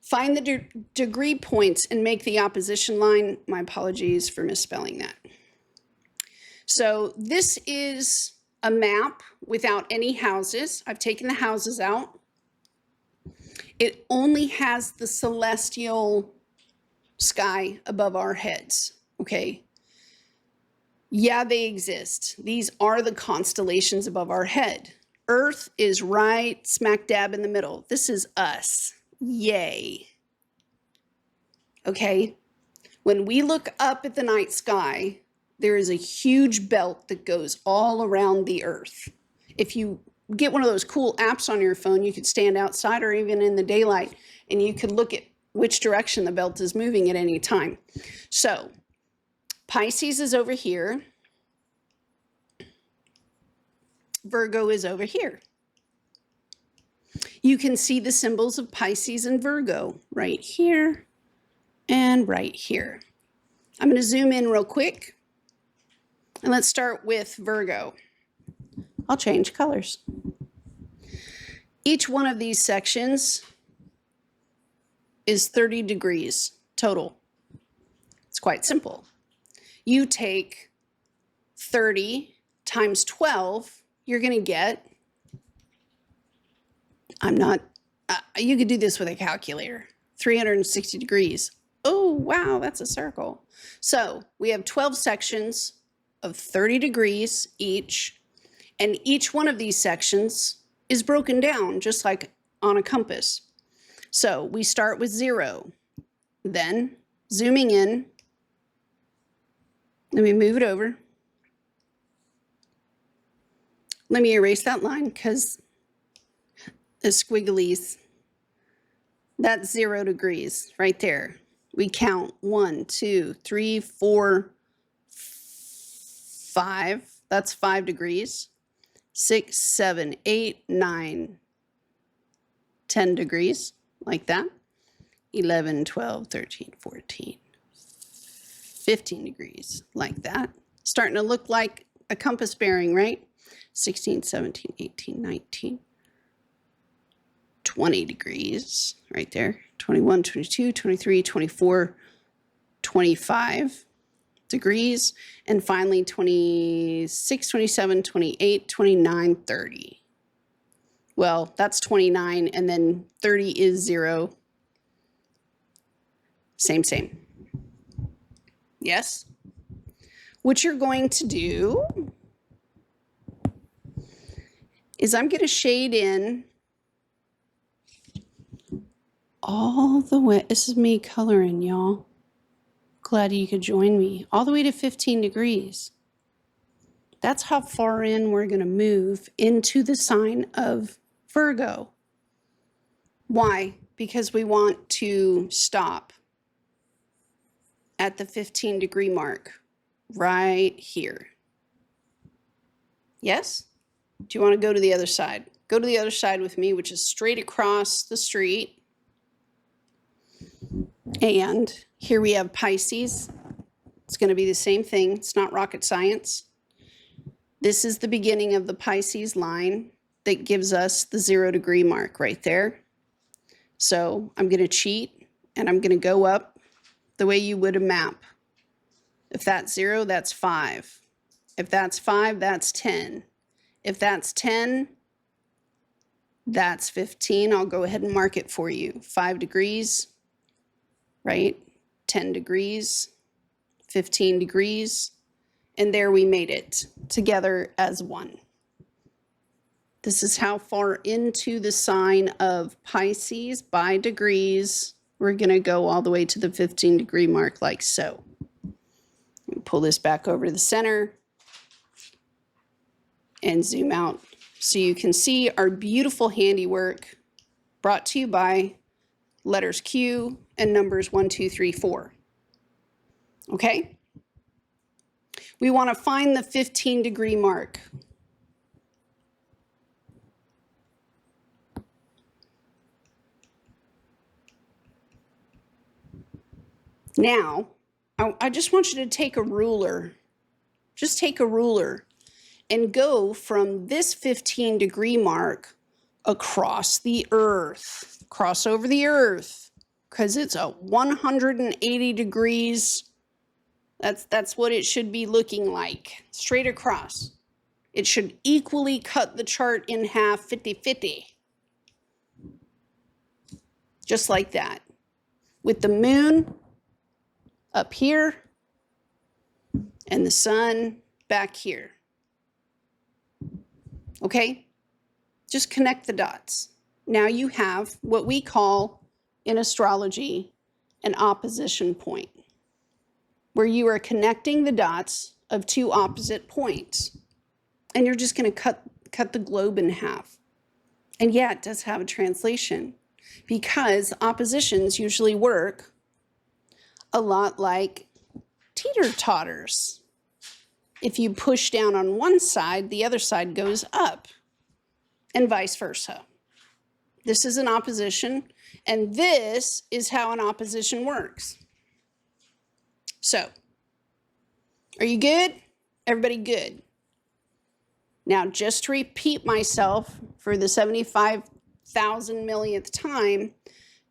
Find the degree points and make the opposition line. My apologies for misspelling that. So this is a map without any houses. I've taken the houses out. It only has the celestial sky above our heads, okay? Yeah, they exist. These are the constellations above our head. Earth is right smack dab in the middle. This is us. Yay. Okay? When we look up at the night sky, there is a huge belt that goes all around the Earth. If you get one of those cool apps on your phone, you could stand outside or even in the daylight, and you could look at which direction the belt is moving at any time. So Pisces is over here. Virgo is over here. You can see the symbols of Pisces and Virgo right here and right here. I'm going to zoom in real quick. And let's start with Virgo. I'll change colors. Each one of these sections is 30 degrees total. It's quite simple. You take 30 times 12, you're going to get, you could do this with a calculator, 360 degrees. Oh, wow, that's a circle. So we have 12 sections of 30 degrees each, and each one of these sections is broken down just like on a compass. So we start with 0, then zooming in, let me move it over. Let me erase that line because the squigglies, that's 0 degrees right there. We count 1, 2, 3, 4, 5. That's 5 degrees. 6, 7, 8, 9, 10 degrees, like that. 11, 12, 13, 14, 15 degrees, like that. Starting to look like a compass bearing, right? 16, 17, 18, 19, 20 degrees, right there. 21, 22, 23, 24, 25 degrees. And finally, 26, 27, 28, 29, 30. Well, that's 29, and then 30 is 0. Same, same. Yes? What you're going to do is I'm going to shade in all the way. This is me coloring, y'all. Glad you could join me. All the way to 15 degrees. That's how far in we're going to move into the sign of Virgo. Why? Because we want to stop at the 15 degree mark right here. Yes? Do you want to go to the other side? Go to the other side with me, which is straight across the street. And here we have Pisces. It's going to be the same thing. It's not rocket science. This is the beginning of the Pisces line that gives us the 0 degree mark right there. So I'm going to cheat and I'm going to go up the way you would a map. If that's 0, that's 5. If that's 5, that's 10. If that's 10, that's 15. I'll go ahead and mark it for you. 5 degrees, right? 10 degrees, 15 degrees, and there we made it together as one. This is how far into the sign of Pisces by degrees we're going to go all the way to the 15 degree mark like so. Pull this back over to the center and zoom out so you can see our beautiful handiwork brought to you by letters Q and numbers 1, 2, 3, 4. Okay? We want to find the 15 degree mark. Now, I just want you to take a ruler. Just take a ruler and go from this 15 degree mark across the earth. Cross over the earth because it's a 180 degrees. That's what it should be looking like. Straight across. It should equally cut the chart in half, 50-50. Just like that. With the moon up here and the sun back here. Okay? Just connect the dots. Now you have what we call in astrology an opposition point, where you are connecting the dots of two opposite points. And you're just going to cut the globe in half. And yeah, it does have a translation because oppositions usually work a lot like teeter-totters. If you push down on one side, the other side goes up, and vice versa. This is an opposition, and this is how an opposition works. So, are you good? Everybody good? Now, just to repeat myself for the 75,000 millionth time,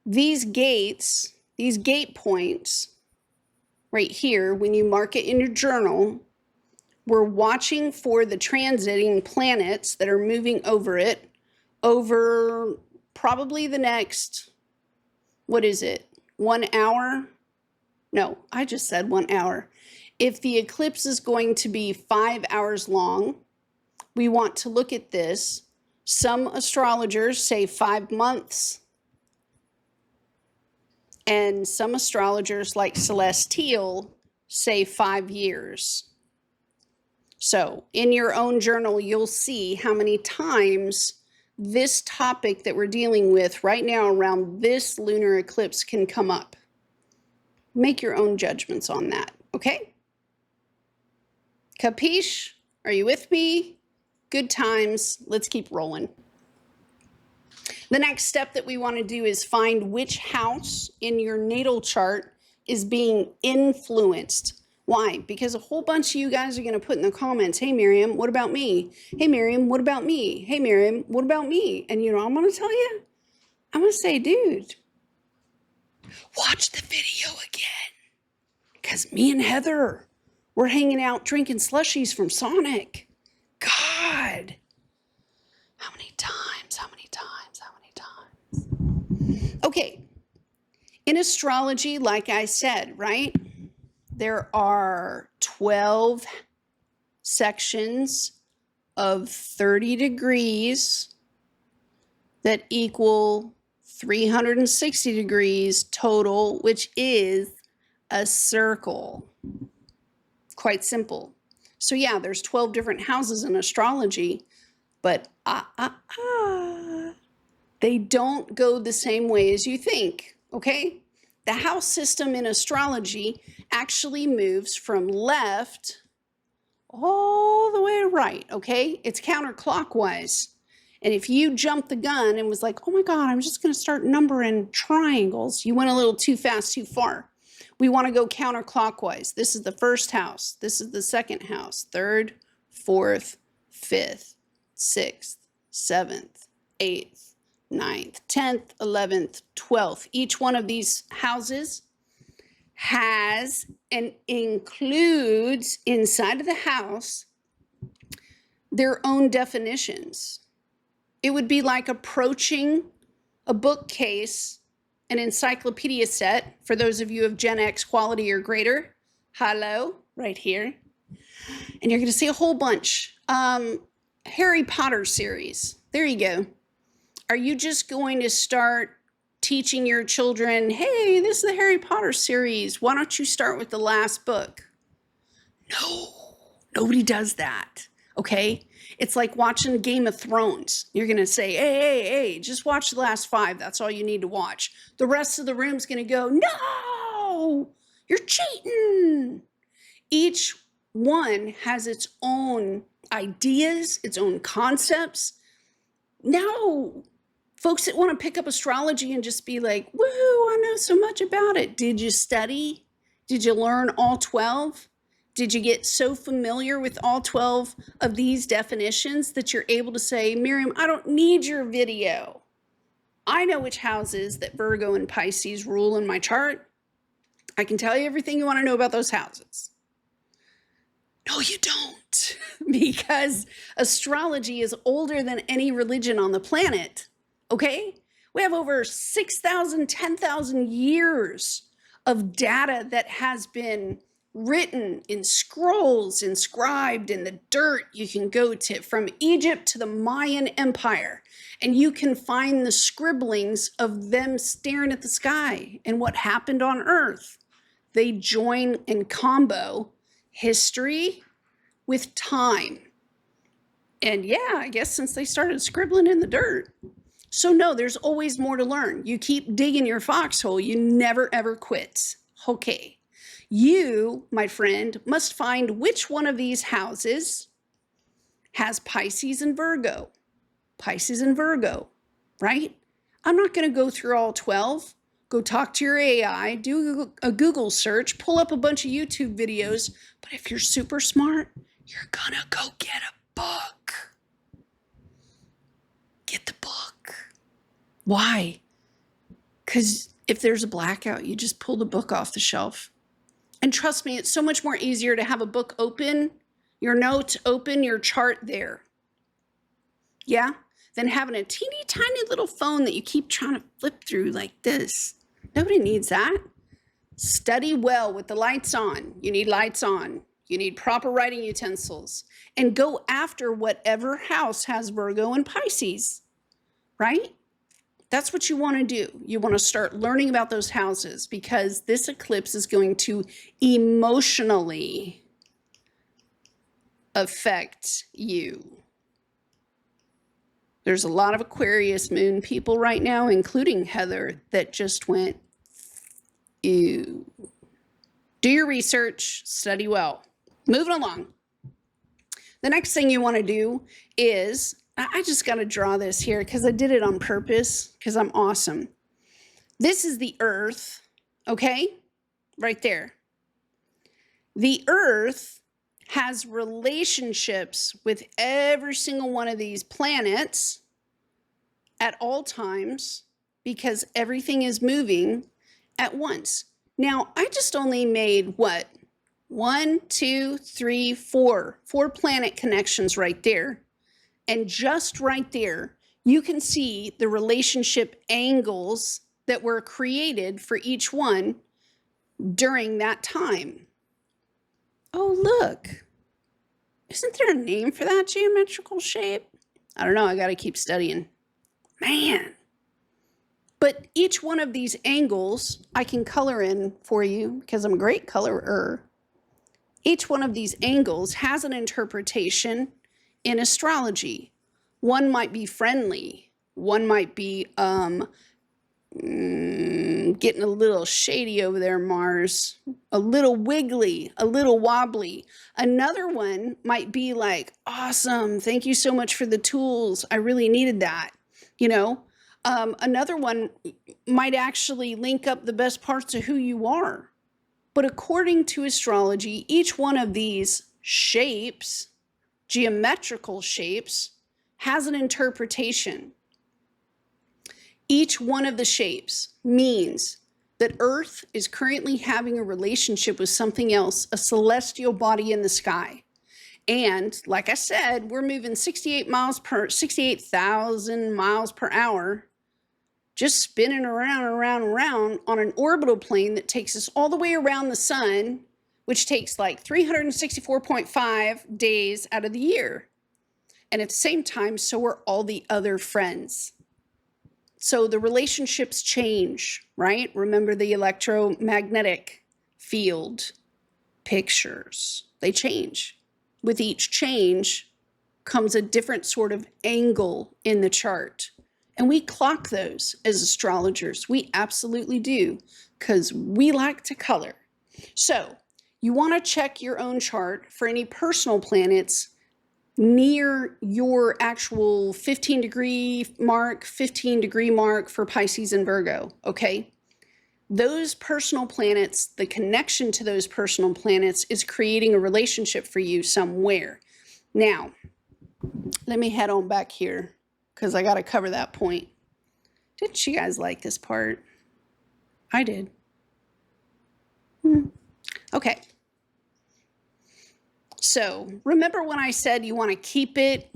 these gates, these gate points right here, when you mark it in your journal, we're watching for the transiting planets that are moving over it over probably the next, what is it, 1 hour? No, I just said 1 hour. If the eclipse is going to be 5 hours long, we want to look at this. Some astrologers say 5 months, and some astrologers like Celestial say 5 years. So in your own journal, you'll see how many times this topic that we're dealing with right now around this lunar eclipse can come up. Make your own judgments on that, okay? Capiche? Are you with me? Good times. Let's keep rolling. The next step that we want to do is find which house in your natal chart is being influenced. Why? Because a whole bunch of you guys are going to put in the comments, hey, Miriam, what about me? Hey, Miriam, what about me? Hey, Miriam, what about me? And you know, I'm going to tell you, I'm going to say, dude, watch the video again. Because me and Heather, we're hanging out drinking slushies from Sonic. God. How many times? How many times? How many times? Okay. In astrology, like I said, right? There are 12 sections of 30 degrees that equal 360 degrees total, which is a circle. Quite simple. So yeah, there's 12 different houses in astrology, but they don't go the same way as you think, okay? The house system in astrology actually moves from left all the way to right, okay? It's counterclockwise. And if you jumped the gun and was like, oh my God, I'm just gonna start numbering triangles, you went a little too fast, too far. We wanna go counterclockwise. This is the first house. This is the second house, third, fourth, fifth, sixth, seventh, eighth, 9th, 10th, 11th, 12th. Each one of these houses has and includes inside of the house their own definitions. It would be like approaching a bookcase, an encyclopedia set, for those of you of Gen X quality or greater. Hello, right here. And you're going to see a whole bunch. Harry Potter series. There you go. Are you just going to start teaching your children, hey, this is the Harry Potter series. Why don't you start with the last book? No, nobody does that, okay? It's like watching Game of Thrones. You're going to say, hey, just watch the last 5. That's all you need to watch. The rest of the room's going to go, no, you're cheating. Each one has its own ideas, its own concepts. No. Folks that want to pick up astrology and just be like, woo, I know so much about it. Did you study? Did you learn all 12? Did you get so familiar with all 12 of these definitions that you're able to say, Miriam, I don't need your video. I know which houses that Virgo and Pisces rule in my chart. I can tell you everything you want to know about those houses. No, you don't, because astrology is older than any religion on the planet. Okay? We have over 6,000, 10,000 years of data that has been written in scrolls, inscribed in the dirt. You can go to from Egypt to the Mayan Empire, and you can find the scribblings of them staring at the sky and what happened on Earth. They join and combo history with time. And yeah, I guess since they started scribbling in the dirt. So no, there's always more to learn. You keep digging your foxhole. You never, ever quit. Okay. You, my friend, must find which one of these houses has Pisces and Virgo. Pisces and Virgo, right? I'm not going to go through all 12. go talk to your AI, do a Google search, pull up a bunch of YouTube videos. But if you're super smart, you're gonna go get a book. Get the book. Why? Because if there's a blackout, you just pull the book off the shelf. And trust me, it's so much more easier to have a book open, your notes open, your chart there. Yeah? Than having a teeny tiny little phone that you keep trying to flip through like this. Nobody needs that. Study well with the lights on. You need lights on. You need proper writing utensils. And go after whatever house has Virgo and Pisces, right? That's what you want to do. You want to start learning about those houses because this eclipse is going to emotionally affect you. There's a lot of Aquarius moon people right now, including Heather, that just went, ew. Do your research, study well. Moving along. The next thing you want to do is, I just got to draw this here because I did it on purpose because I'm awesome. This is the Earth, okay? Right there. The Earth has relationships with every single one of these planets at all times because everything is moving at once. Now, I just only made what? 1, 2, 3, 4 planet connections right there. And just right there, you can see the relationship angles that were created for each one during that time. Oh, look. Isn't there a name for that geometrical shape? I don't know. I got to keep studying. Man. But each one of these angles I can color in for you because I'm a great colorer. Each one of these angles has an interpretation in astrology. One might be friendly. One might be getting a little shady over there, Mars. A little wiggly, a little wobbly. Another one might be like, awesome, thank you so much for the tools. I really needed that. You know, another one might actually link up the best parts of who you are. But according to astrology, each one of these shapes, geometrical shapes, has an interpretation. Each one of the shapes means that Earth is currently having a relationship with something else, a celestial body in the sky. And like I said, we're moving 68,000 miles per hour, just spinning around on an orbital plane that takes us all the way around the sun, which takes like 364.5 days out of the year. And at the same time, so are all the other friends. So the relationships change, right? Remember the electromagnetic field pictures. They change. With each change comes a different sort of angle in the chart. And we clock those as astrologers. We absolutely do, because we like to color. So you want to check your own chart for any personal planets near your actual 15-degree mark for Pisces and Virgo, okay? Those personal planets, the connection to those personal planets is creating a relationship for you somewhere. Now, let me head on back here because I got to cover that point. Didn't you guys like this part? I did. Okay. So remember when I said you want to keep it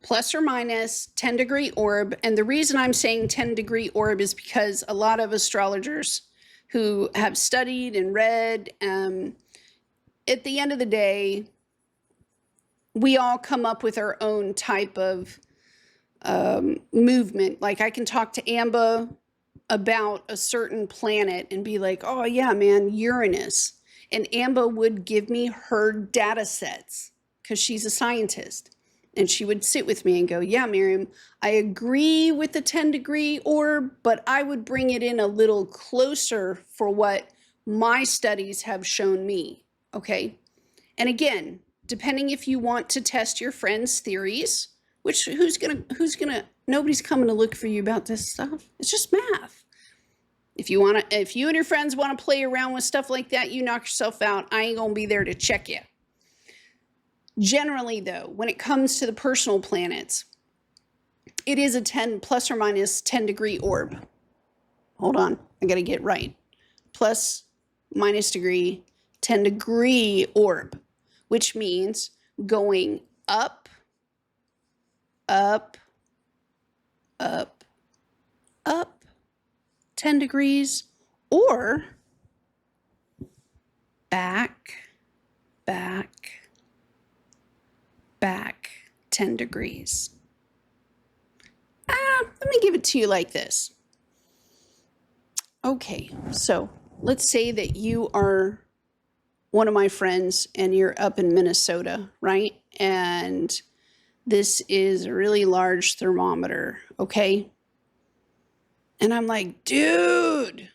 plus or minus 10-degree orb? And the reason I'm saying 10-degree orb is because a lot of astrologers who have studied and read, at the end of the day, we all come up with our own type of movement. Like I can talk to Amba about a certain planet and be like, oh yeah, man, Uranus. And Amba would give me her data sets because she's a scientist. And she would sit with me and go, yeah, Miriam, I agree with the 10-degree orb, but I would bring it in a little closer for what my studies have shown me, okay? And again, depending if you want to test your friends' theories, which nobody's coming to look for you about this stuff. It's just math. If you and your friends want to play around with stuff like that, you knock yourself out. I ain't going to be there to check you. Generally, though, when it comes to the personal planets, it is a 10 plus or minus 10 degree orb. Hold on, I got to get right. Plus, minus degree, 10 degree orb, which means going up, up, up, up 10 degrees, or back, back, back 10 degrees. Let me give it to you like this. Okay, so let's say that you are one of my friends and you're up in Minnesota, right? And this is a really large thermometer, okay? And I'm like, dude,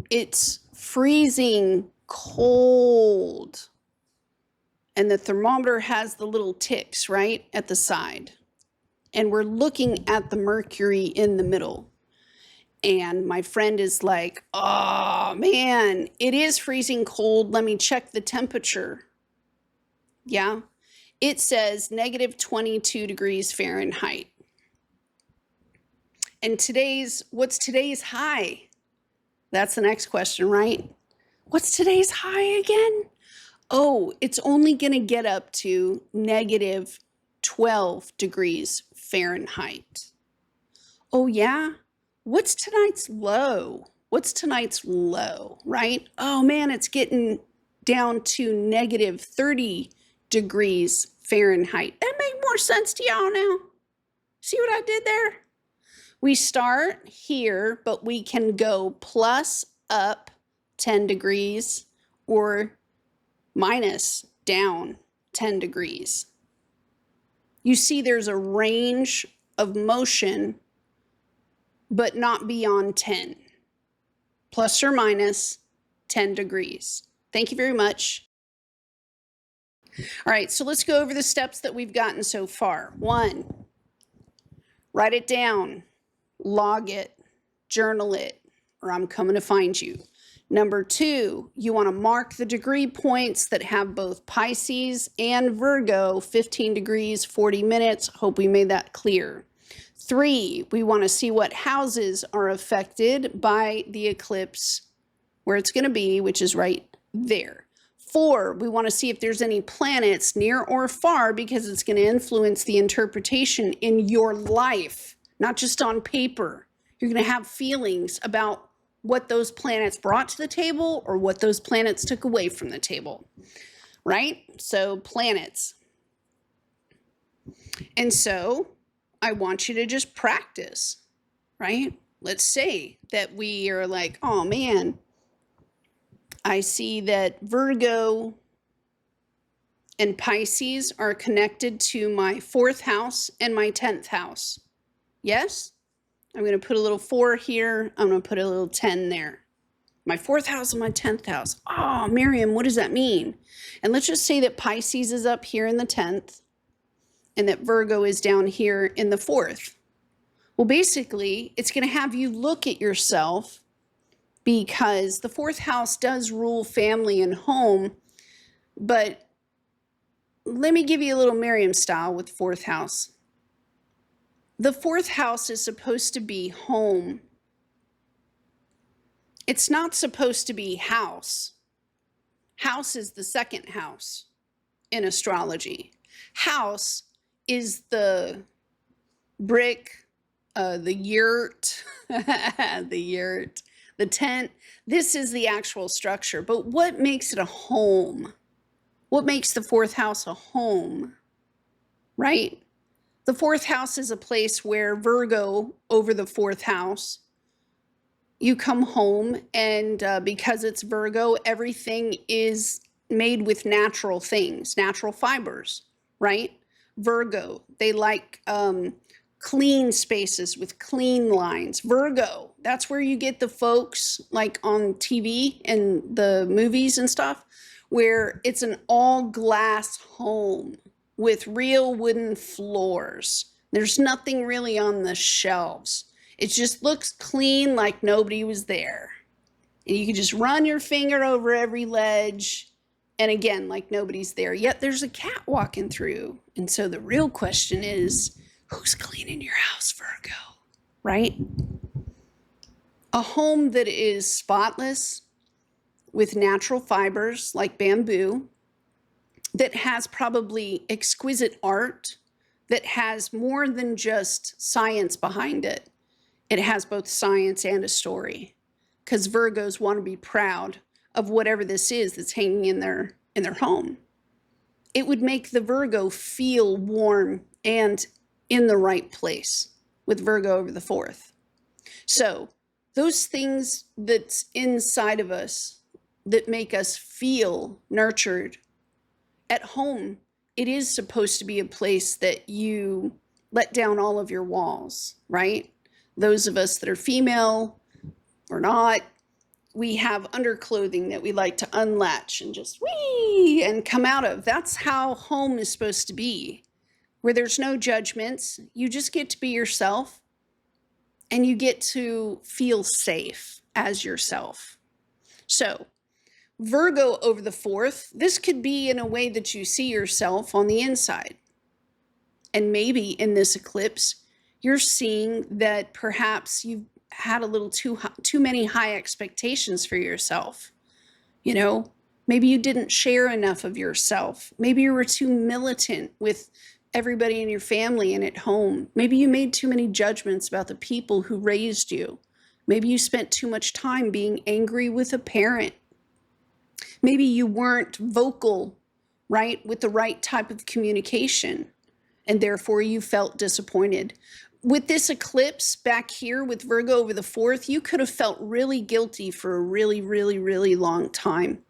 it's freezing cold. And the thermometer has the little ticks, right, at the side. And we're looking at the mercury in the middle. And my friend is like, oh, man, it is freezing cold. Let me check the temperature. Yeah, it says negative 22 degrees Fahrenheit. And what's today's high? That's the next question, right? What's today's high again? Oh, it's only going to get up to negative 12 degrees Fahrenheit. Oh, yeah? What's tonight's low? What's tonight's low, right? Oh, man, it's getting down to negative 30 degrees Fahrenheit. That make more sense to y'all now? See what I did there? We start here, but we can go plus up 10 degrees or minus down 10 degrees. You see there's a range of motion, but not beyond 10. Plus or minus 10 degrees. Thank you very much. All right, so let's go over the steps that we've gotten so far. 1, write it down, log it, journal it, or I'm coming to find you. Number 2, you want to mark the degree points that have both Pisces and Virgo, 15 degrees, 40 minutes. Hope we made that clear. 3, we want to see what houses are affected by the eclipse, where it's going to be, which is right there. 4, we want to see if there's any planets near or far, because it's going to influence the interpretation in your life, not just on paper. You're going to have feelings about what those planets brought to the table or what those planets took away from the table, right? So planets. And so I want you to just practice, right? Let's say that we are like, oh man, I see that Virgo and Pisces are connected to my 4th house and my 10th house. Yes? I'm going to put a little 4 here. I'm going to put a little 10 there. My 4th house and my 10th house. Oh, Miriam, what does that mean? And let's just say that Pisces is up here in the 10th and that Virgo is down here in the 4th. Well, basically, it's going to have you look at yourself, because the 4th house does rule family and home. But let me give you a little Miriam style with 4th house. The 4th house is supposed to be home. It's not supposed to be house. House is the 2nd house in astrology. House is the brick, the yurt, the yurt, the tent. This is the actual structure. But what makes it a home? What makes the 4th house a home, right? The 4th house is a place where Virgo over the 4th house, you come home, and because it's Virgo, everything is made with natural things, natural fibers, right? Virgo, they like clean spaces with clean lines. Virgo, that's where you get the folks like on TV and the movies and stuff, where it's an all glass home with real wooden floors. There's nothing really on the shelves. It just looks clean, like nobody was there. And you can just run your finger over every ledge. And again, like nobody's there. Yet there's a cat walking through. And so the real question is, who's cleaning your house, Virgo? Right? A home that is spotless with natural fibers like bamboo, that has probably exquisite art, that has more than just science behind it. It has both science and a story, because Virgos want to be proud of whatever this is that's hanging in their home. It would make the Virgo feel warm and in the right place with Virgo over the 4th. So those things that's inside of us that make us feel nurtured at home, it is supposed to be a place that you let down all of your walls, right? Those of us that are female or not, we have underclothing that we like to unlatch and just whee and come out of. That's how home is supposed to be, where there's no judgments. You just get to be yourself and you get to feel safe as yourself. So Virgo over the 4th, this could be in a way that you see yourself on the inside. And maybe in this eclipse, you're seeing that perhaps you've had a little too many high expectations for yourself. You know, maybe you didn't share enough of yourself. Maybe you were too militant with everybody in your family and at home. Maybe you made too many judgments about the people who raised you. Maybe you spent too much time being angry with a parent. Maybe you weren't vocal, right, with the right type of communication, and therefore you felt disappointed. With this eclipse back here with Virgo over the 4th, you could have felt really guilty for a really, really, really long time.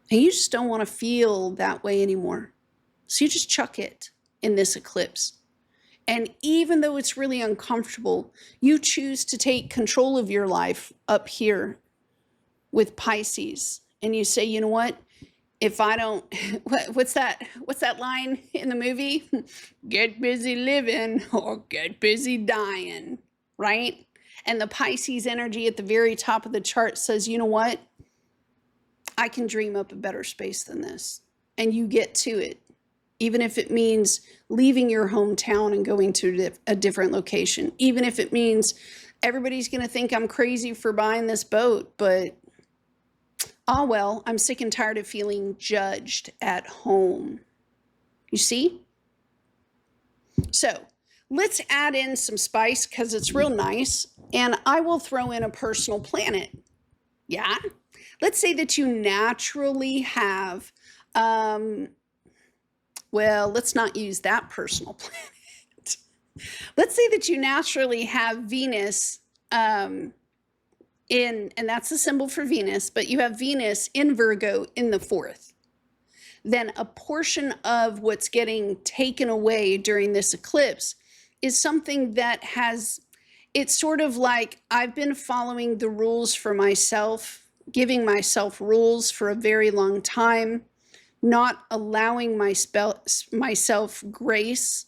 And you just don't want to feel that way anymore. So you just chuck it in this eclipse. And even though it's really uncomfortable, you choose to take control of your life up here with Pisces. And you say, you know what? If I don't, what's that line in the movie? Get busy living or get busy dying, right? And the Pisces energy at the very top of the chart says, you know what? I can dream up a better space than this. And you get to it, even if it means leaving your hometown and going to a different location, even if it means everybody's going to think I'm crazy for buying this boat, but oh, well, I'm sick and tired of feeling judged at home. You see? So let's add in some spice because it's real nice. And I will throw in a personal planet. Yeah? Let's say that you naturally have, well, let's not use that personal planet. Let's say that you naturally have Venus and that's the symbol for Venus, but you have Venus in Virgo in the 4th. Then a portion of what's getting taken away during this eclipse is something that it's sort of like I've been following the rules for myself, giving myself rules for a very long time, not allowing myself grace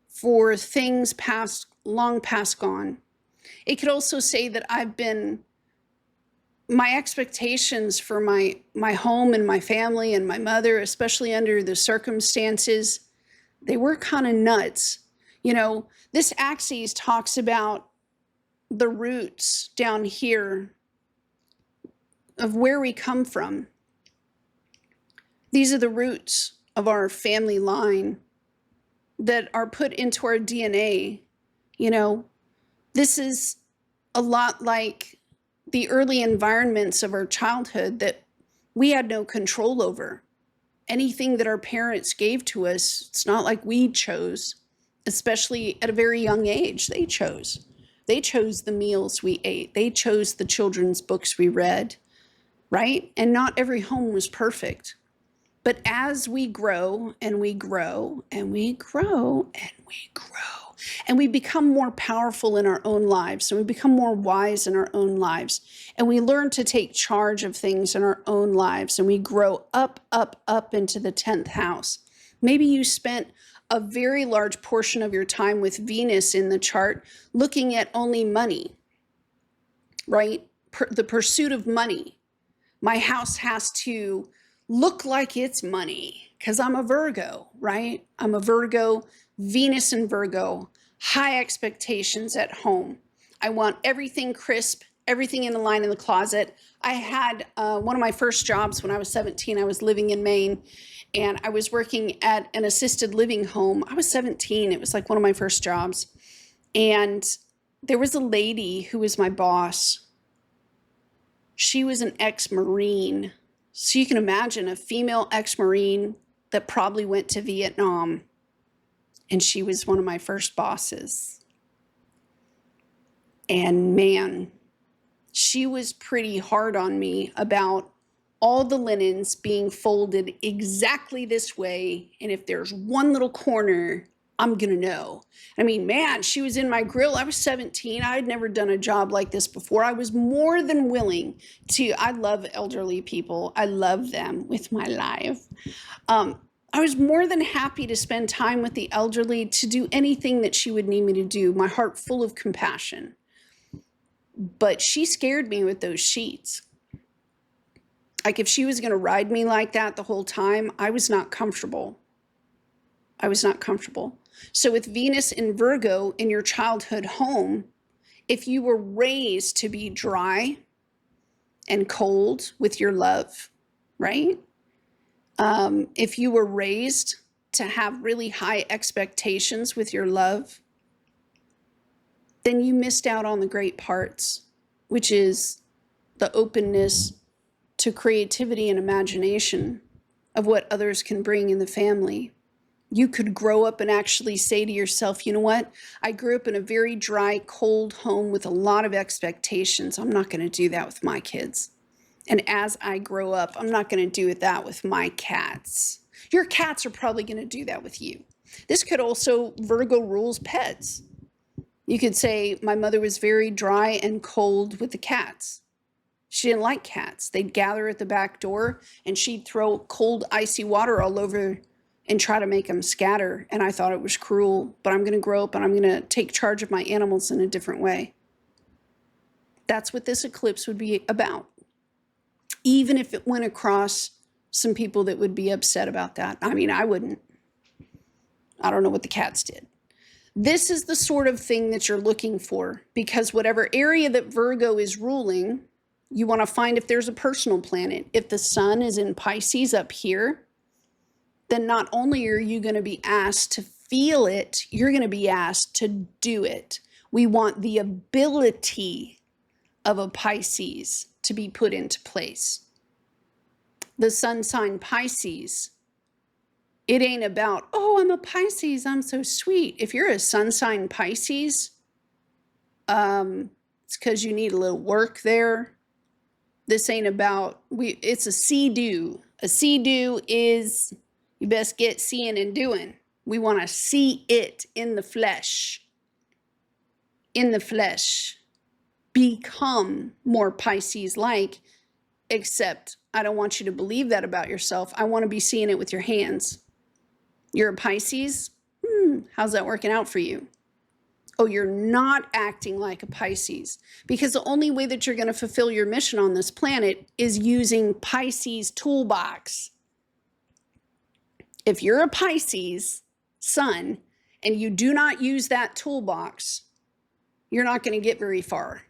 for things long past gone. It could also say that my expectations for my home and my family and my mother, especially under the circumstances, they were kind of nuts. You know, this axis talks about the roots down here of where we come from. These are the roots of our family line that are put into our DNA. You know, this is a lot like the early environments of our childhood that we had no control over. Anything that our parents gave to us, it's not like we chose, especially at a very young age. They chose. They chose the meals we ate. They chose the children's books we read, right? And not every home was perfect. But as we grow and we grow and we grow and we grow, and we become more powerful in our own lives, and we become more wise in our own lives, and we learn to take charge of things in our own lives, and we grow up into the 10th house. Maybe you spent a very large portion of your time with Venus in the chart looking at only money, right? The pursuit of money. My house has to look like it's money because I'm a Virgo, right? I'm a Virgo, Venus in Virgo, high expectations at home. I want everything crisp, everything in the line in the closet. I had one of my first jobs when I was 17. I was living in Maine and I was working at an assisted living home. I was 17. It was like one of my first jobs. And there was a lady who was my boss. She was an ex-Marine. So you can imagine a female ex-Marine that probably went to Vietnam. And she was one of my first bosses. And man, she was pretty hard on me about all the linens being folded exactly this way. And if there's one little corner, I'm going to know. I mean, man, she was in my grill. I was 17. I had never done a job like this before. I was more than willing to, I love elderly people. I love them with my life. I was more than happy to spend time with the elderly, to do anything that she would need me to do, my heart full of compassion. But she scared me with those sheets. Like if she was going to ride me like that the whole time, I was not comfortable. I was not comfortable. So with Venus in Virgo in your childhood home, if you were raised to be dry and cold with your love, right? If you were raised to have really high expectations with your love, then you missed out on the great parts, which is the openness to creativity and imagination of what others can bring in the family. You could grow up and actually say to yourself, you know what? I grew up in a very dry, cold home with a lot of expectations. I'm not going to do that with my kids. And as I grow up, I'm not going to do that with my cats. Your cats are probably going to do that with you. This could also, Virgo rules pets. You could say, my mother was very dry and cold with the cats. She didn't like cats. They'd gather at the back door and she'd throw cold, icy water all over and try to make them scatter. And I thought it was cruel, but I'm going to grow up and I'm going to take charge of my animals in a different way. That's what this eclipse would be about. Even if it went across some people that would be upset about that. I mean, I wouldn't. I don't know what the cats did. This is the sort of thing that you're looking for, because whatever area that Virgo is ruling, you want to find if there's a personal planet. If the sun is in Pisces up here, then not only are you going to be asked to feel it, you're going to be asked to do it. We want the ability of a Pisces to be put into place. The sun sign Pisces, it ain't about, oh, I'm a Pisces, I'm so sweet. If you're a sun sign Pisces, it's because you need a little work there. This ain't about, it's a see-do. A see-do is, you best get seeing and doing. We want to see it in the flesh. In the flesh. Become more Pisces-like, except I don't want you to believe that about yourself. I want to be seeing it with your hands. You're a Pisces? How's that working out for you? Oh, you're not acting like a Pisces, because the only way that you're going to fulfill your mission on this planet is using Pisces toolbox. If you're a Pisces sun and you do not use that toolbox, you're not going to get very far.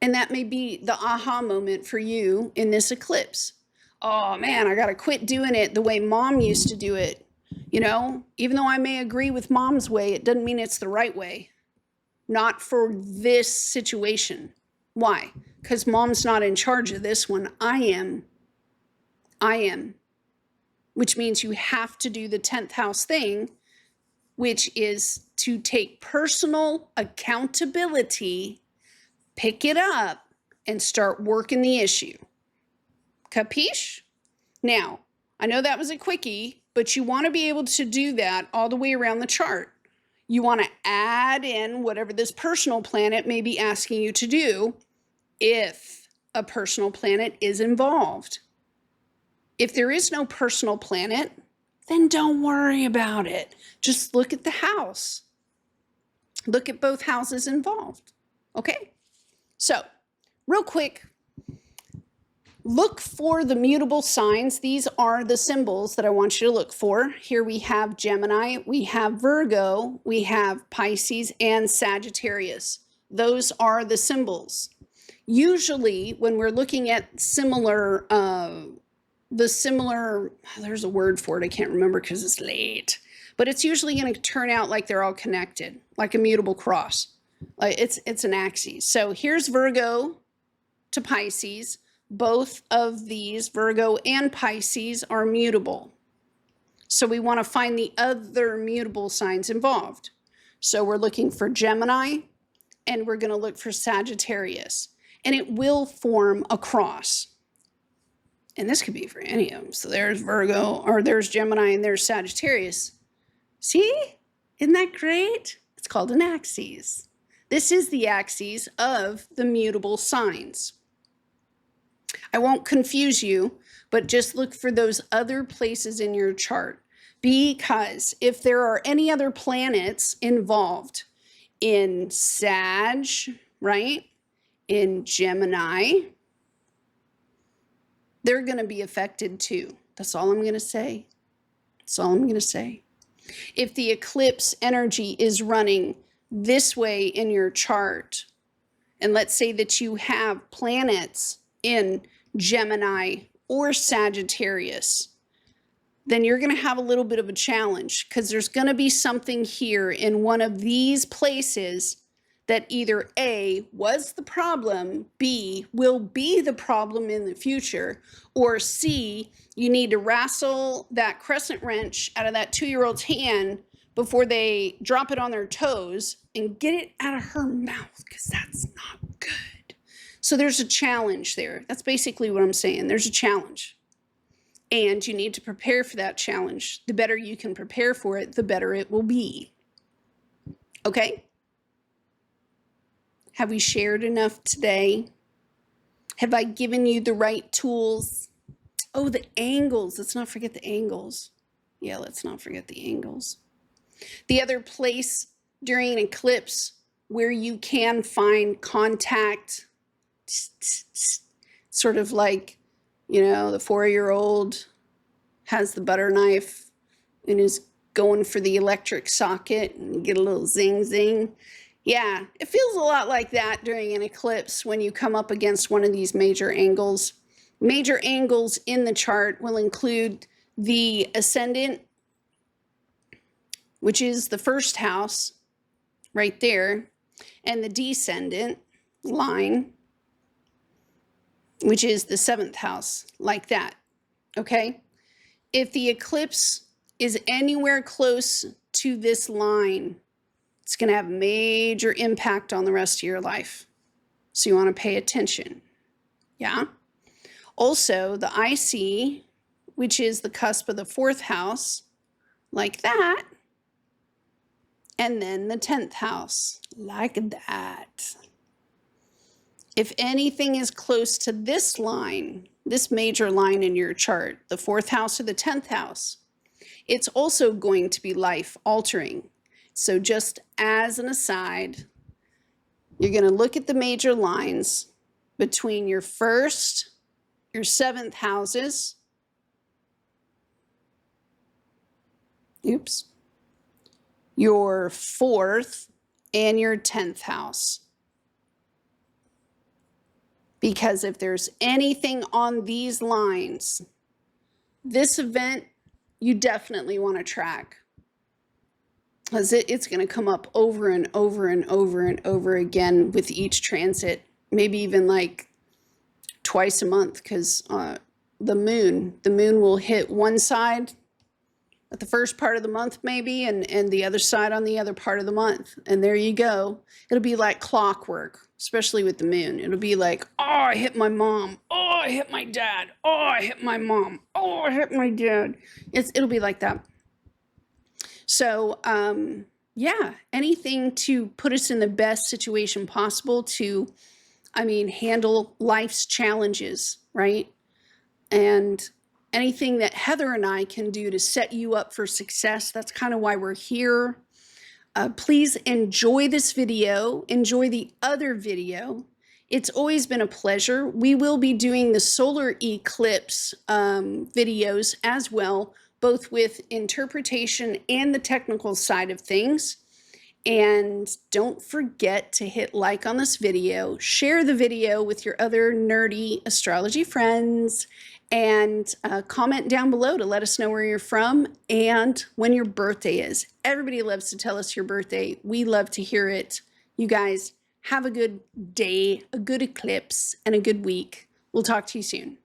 And that may be the aha moment for you in this eclipse. Oh man, I got to quit doing it the way mom used to do it. You know, even though I may agree with mom's way, it doesn't mean it's the right way. Not for this situation. Why? Because mom's not in charge of this one. I am. Which means you have to do the 10th house thing, which is to take personal accountability, pick it up, and start working the issue. Capiche? Now, I know that was a quickie, but you want to be able to do that all the way around the chart. You want to add in whatever this personal planet may be asking you to do if a personal planet is involved. If there is no personal planet, then don't worry about it. Just look at the house. Look at both houses involved. Okay? So, real quick, look for the mutable signs. These are the symbols that I want you to look for. Here we have Gemini, we have Virgo, we have Pisces, and Sagittarius. Those are the symbols. Usually, when we're looking at similar, there's a word for it, I can't remember because it's late, but it's usually going to turn out like they're all connected, like a mutable cross. Like it's an axis. So here's Virgo to Pisces. Both of these, Virgo and Pisces, are mutable. So we want to find the other mutable signs involved. So we're looking for Gemini, and we're going to look for Sagittarius. And it will form a cross. And this could be for any of them. So there's Virgo, or there's Gemini, and there's Sagittarius. See? Isn't that great? It's called an axis. This is the axis of the mutable signs. I won't confuse you, but just look for those other places in your chart. Because if there are any other planets involved in Sag, right? In Gemini, they're going to be affected too. That's all I'm going to say. That's all I'm going to say. If the eclipse energy is running this way in your chart, and let's say that you have planets in Gemini or Sagittarius, then you're going to have a little bit of a challenge, because there's going to be something here in one of these places that either A, was the problem, B, will be the problem in the future, or C, you need to wrestle that crescent wrench out of that 2-year-old's hand before they drop it on their toes and get it out of her mouth, because that's not good. So there's a challenge there. That's basically what I'm saying. There's a challenge. And you need to prepare for that challenge. The better you can prepare for it, the better it will be. Okay? Have we shared enough today? Have I given you the right tools? Oh, the angles. Let's not forget the angles. Yeah, let's not forget the angles. The other place during an eclipse where you can find contact, sort of like, you know, the 4-year-old has the butter knife and is going for the electric socket and get a little zing zing. Yeah, it feels a lot like that during an eclipse when you come up against one of these major angles. Major angles in the chart will include the ascendant, which is the first house right there, and the descendant line, which is the 7th house, like that, okay? If the eclipse is anywhere close to this line, it's going to have major impact on the rest of your life. So you want to pay attention. Yeah. Also, the IC, which is the cusp of the 4th house, like that. And then the 10th house, like that. If anything is close to this line, this major line in your chart, the 4th house or the 10th house, it's also going to be life altering. So just as an aside, you're going to look at the major lines between your 1st, your 7th houses, your 4th, and your 10th house. Because if there's anything on these lines, this event you definitely want to track. Because it's going to come up over and over and over and over again with each transit, maybe even like twice a month, because the moon will hit one side at the first part of the month maybe, and the other side on the other part of the month. And there you go. It'll be like clockwork, especially with the moon. It'll be like, oh, I hit my mom. Oh, I hit my dad. Oh, I hit my mom. Oh, I hit my dad. It'll be like that. So, yeah, anything to put us in the best situation possible to, handle life's challenges, right? And anything that Heather and I can do to set you up for success. That's kind of why we're here. Please enjoy this video, enjoy the other video. It's always been a pleasure. We will be doing the solar eclipse videos as well, both with interpretation and the technical side of things. And don't forget to hit like on this video, share the video with your other nerdy astrology friends, and comment down below to let us know where you're from and when your birthday is. Everybody loves to tell us your birthday. We love to hear it. You guys have a good day, a good eclipse, and a good week. We'll talk to you soon.